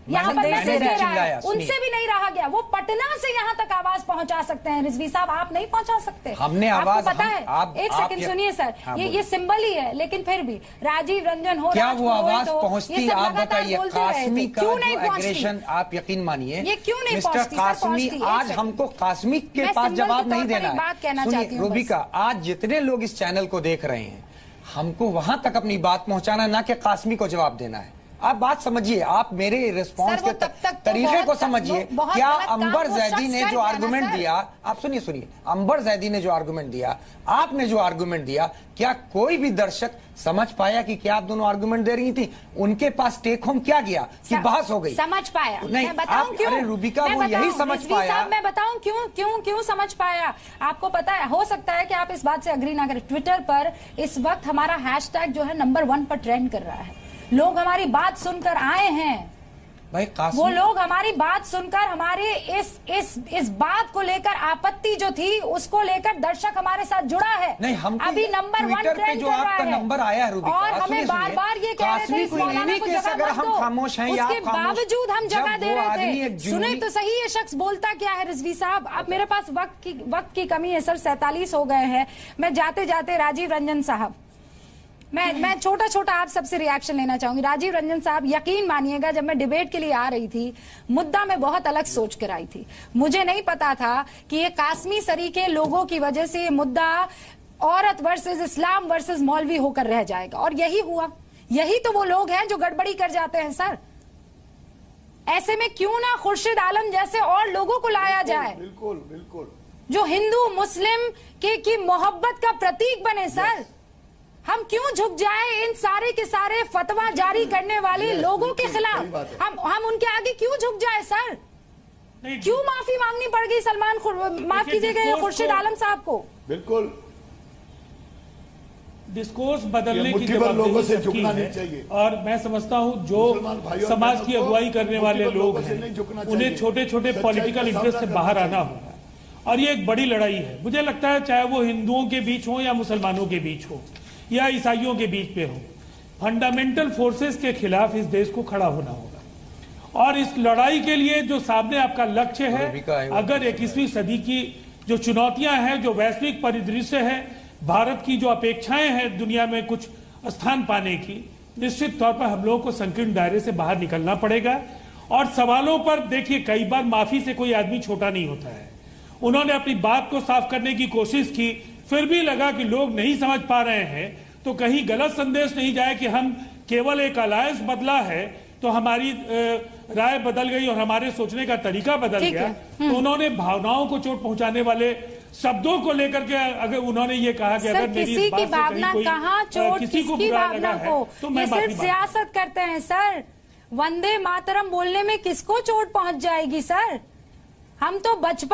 यहाँ पर मैसेज दे रहा है, उनसे भी नहीं रहा गया। वो पटना से यहाँ तक आवाज पहुंचा सकते हैं, रिजवी साहब आप नहीं पहुंचा सकते। हमने आवाज, पता है, एक सेकंड सुनिए सर, ये सिंबल ही है, लेकिन फिर भी राजीव रंजन हो, क्या वो आवाज पहुंचती? आप बताइए, कासमी का जो एग्रेशन, आप यकीन मानिए, ये क्यों नहीं मिस्टर कासमी, आज हमको कासमी के पास जवाब नहीं देना है। सुनिए रूबिका, आज जितने लोग इस चैनल को देख रहे हैं, हमको वहां तक अपनी बात पहुंचाना, ना कि कासमी को जवाब देना है। आप बात समझिए, आप मेरे रिस्पांस के तरीके को समझिए। क्या अंबर जैदी ने जो आर्गुमेंट दिया, आप सुनिए, अंबर जैदी ने जो आर्गुमेंट दिया, आपने जो आर्गुमेंट दिया, क्या कोई भी दर्शक समझ पाया कि क्या आप दोनों आर्गुमेंट दे रही थी? उनके पास टेक होम क्या गया कि बहस हो गई? समझ पाया? नहीं, मैं बताऊं क्यों? अरे रूबिका, वो यही समझ पाया। मैं बताऊं क्यों समझ पाया? आपको पता है, हो सकता है कि आप इस बात से अग्री ना करें, ट्विटर पर इस वक्त हमारा हैशटैग जो है नंबर 1 पर ट्रेंड कर रहा है। लोग हमारी बात सुनकर आए हैं भाई, वो लोग हमारी बात सुनकर, हमारे इस बात को लेकर, आपत्ति जो थी उसको लेकर दर्शक हमारे साथ जुड़ा है। नहीं, हम अभी नंबर 1 ट्रेंड जो आपका नंबर आया है रूबिका, और हमें बार बार ये कह रहे थे इस मौलाना को जगह मत दो, खामोश हैं, उसके बावजूद हम जगह दे रहे थे। सुने तो सही, ये शख्स बोलता क्या है रिजवी साहब। अब मेरे पास वक्त की कमी है सर, 47 हो गए हैं। मैं जाते जाते राजीव रंजन साहब, मैं छोटा आप सबसे रिएक्शन लेना चाहूंगी। राजीव रंजन साहब, यकीन मानिएगा, जब मैं डिबेट के लिए आ रही थी, मुद्दा मैं बहुत अलग सोच कर आई थी। मुझे नहीं पता था कि ये कासमी सरी के लोगों की वजह से ये मुद्दा औरत वर्सेस इस्लाम वर्सेस मौलवी होकर रह जाएगा, और यही हुआ। यही तो वो लोग हैं जो गड़बड़ी कर जाते हैं सर। ऐसे में क्यों ना खुर्शीद आलम जैसे और लोगों को लाया जाए, बिल्कुल, जो हिंदू मुस्लिम की मोहब्बत का प्रतीक बने सर। हम क्यों झुक जाए इन सारे के सारे फतवा जारी करने वाले लोगों के खिलाफ? हम उनके आगे क्यों झुक जाए सर? क्यों माफी मांगनी पड़ गई माफ कीजिएगा खुर्शीद आलम साहब को? बिल्कुल, डिस्कोर्स बदलने की जवाबदेही सबकी है, और मैं समझता हूं जो समाज की अगुवाई करने वाले लोग हैं, उन्हें छोटे छोटे पॉलिटिकल इंटरेस्ट से बाहर आना होगा, और ये एक बड़ी लड़ाई है। मुझे लगता है चाहे वो हिंदुओं के बीच हो या मुसलमानों के बीच हो या ईसाइयों के बीच पे हो, फंडामेंटल फोर्सेस के खिलाफ इस देश को खड़ा होना होगा। और इस लड़ाई के लिए जो सामने आपका लक्ष्य है, अगर 21वीं सदी की जो चुनौतियां हैं, जो वैश्विक परिदृश्य है, भारत की जो अपेक्षाएं हैं दुनिया में कुछ स्थान पाने की, निश्चित तौर पर हम लोगों को संकीर्ण दायरे से बाहर निकलना पड़ेगा। और सवालों पर देखिए, कई बार माफी से कोई आदमी छोटा नहीं होता है। उन्होंने अपनी बात को साफ करने की कोशिश की, फिर भी लगा कि लोग नहीं समझ पा रहे हैं, तो कहीं गलत संदेश नहीं जाए कि हम केवल एक अलायंस बदला है तो हमारी राय बदल गई और हमारे सोचने का तरीका बदल गया, तो उन्होंने भावनाओं को चोट पहुंचाने वाले शब्दों को लेकर के अगर उन्होंने ये कहा कि अगर मेरी किसी इस बात की से भावना कहीं कहाँ चोट, किसी को किसकी बुरा भावना लगा को, है, तो मैं ये सिर्फ सियासत करते हैं सर। वंदे मातरम बोलने में किसको चोट पहुंच जाएगी सर? हम तो बचपन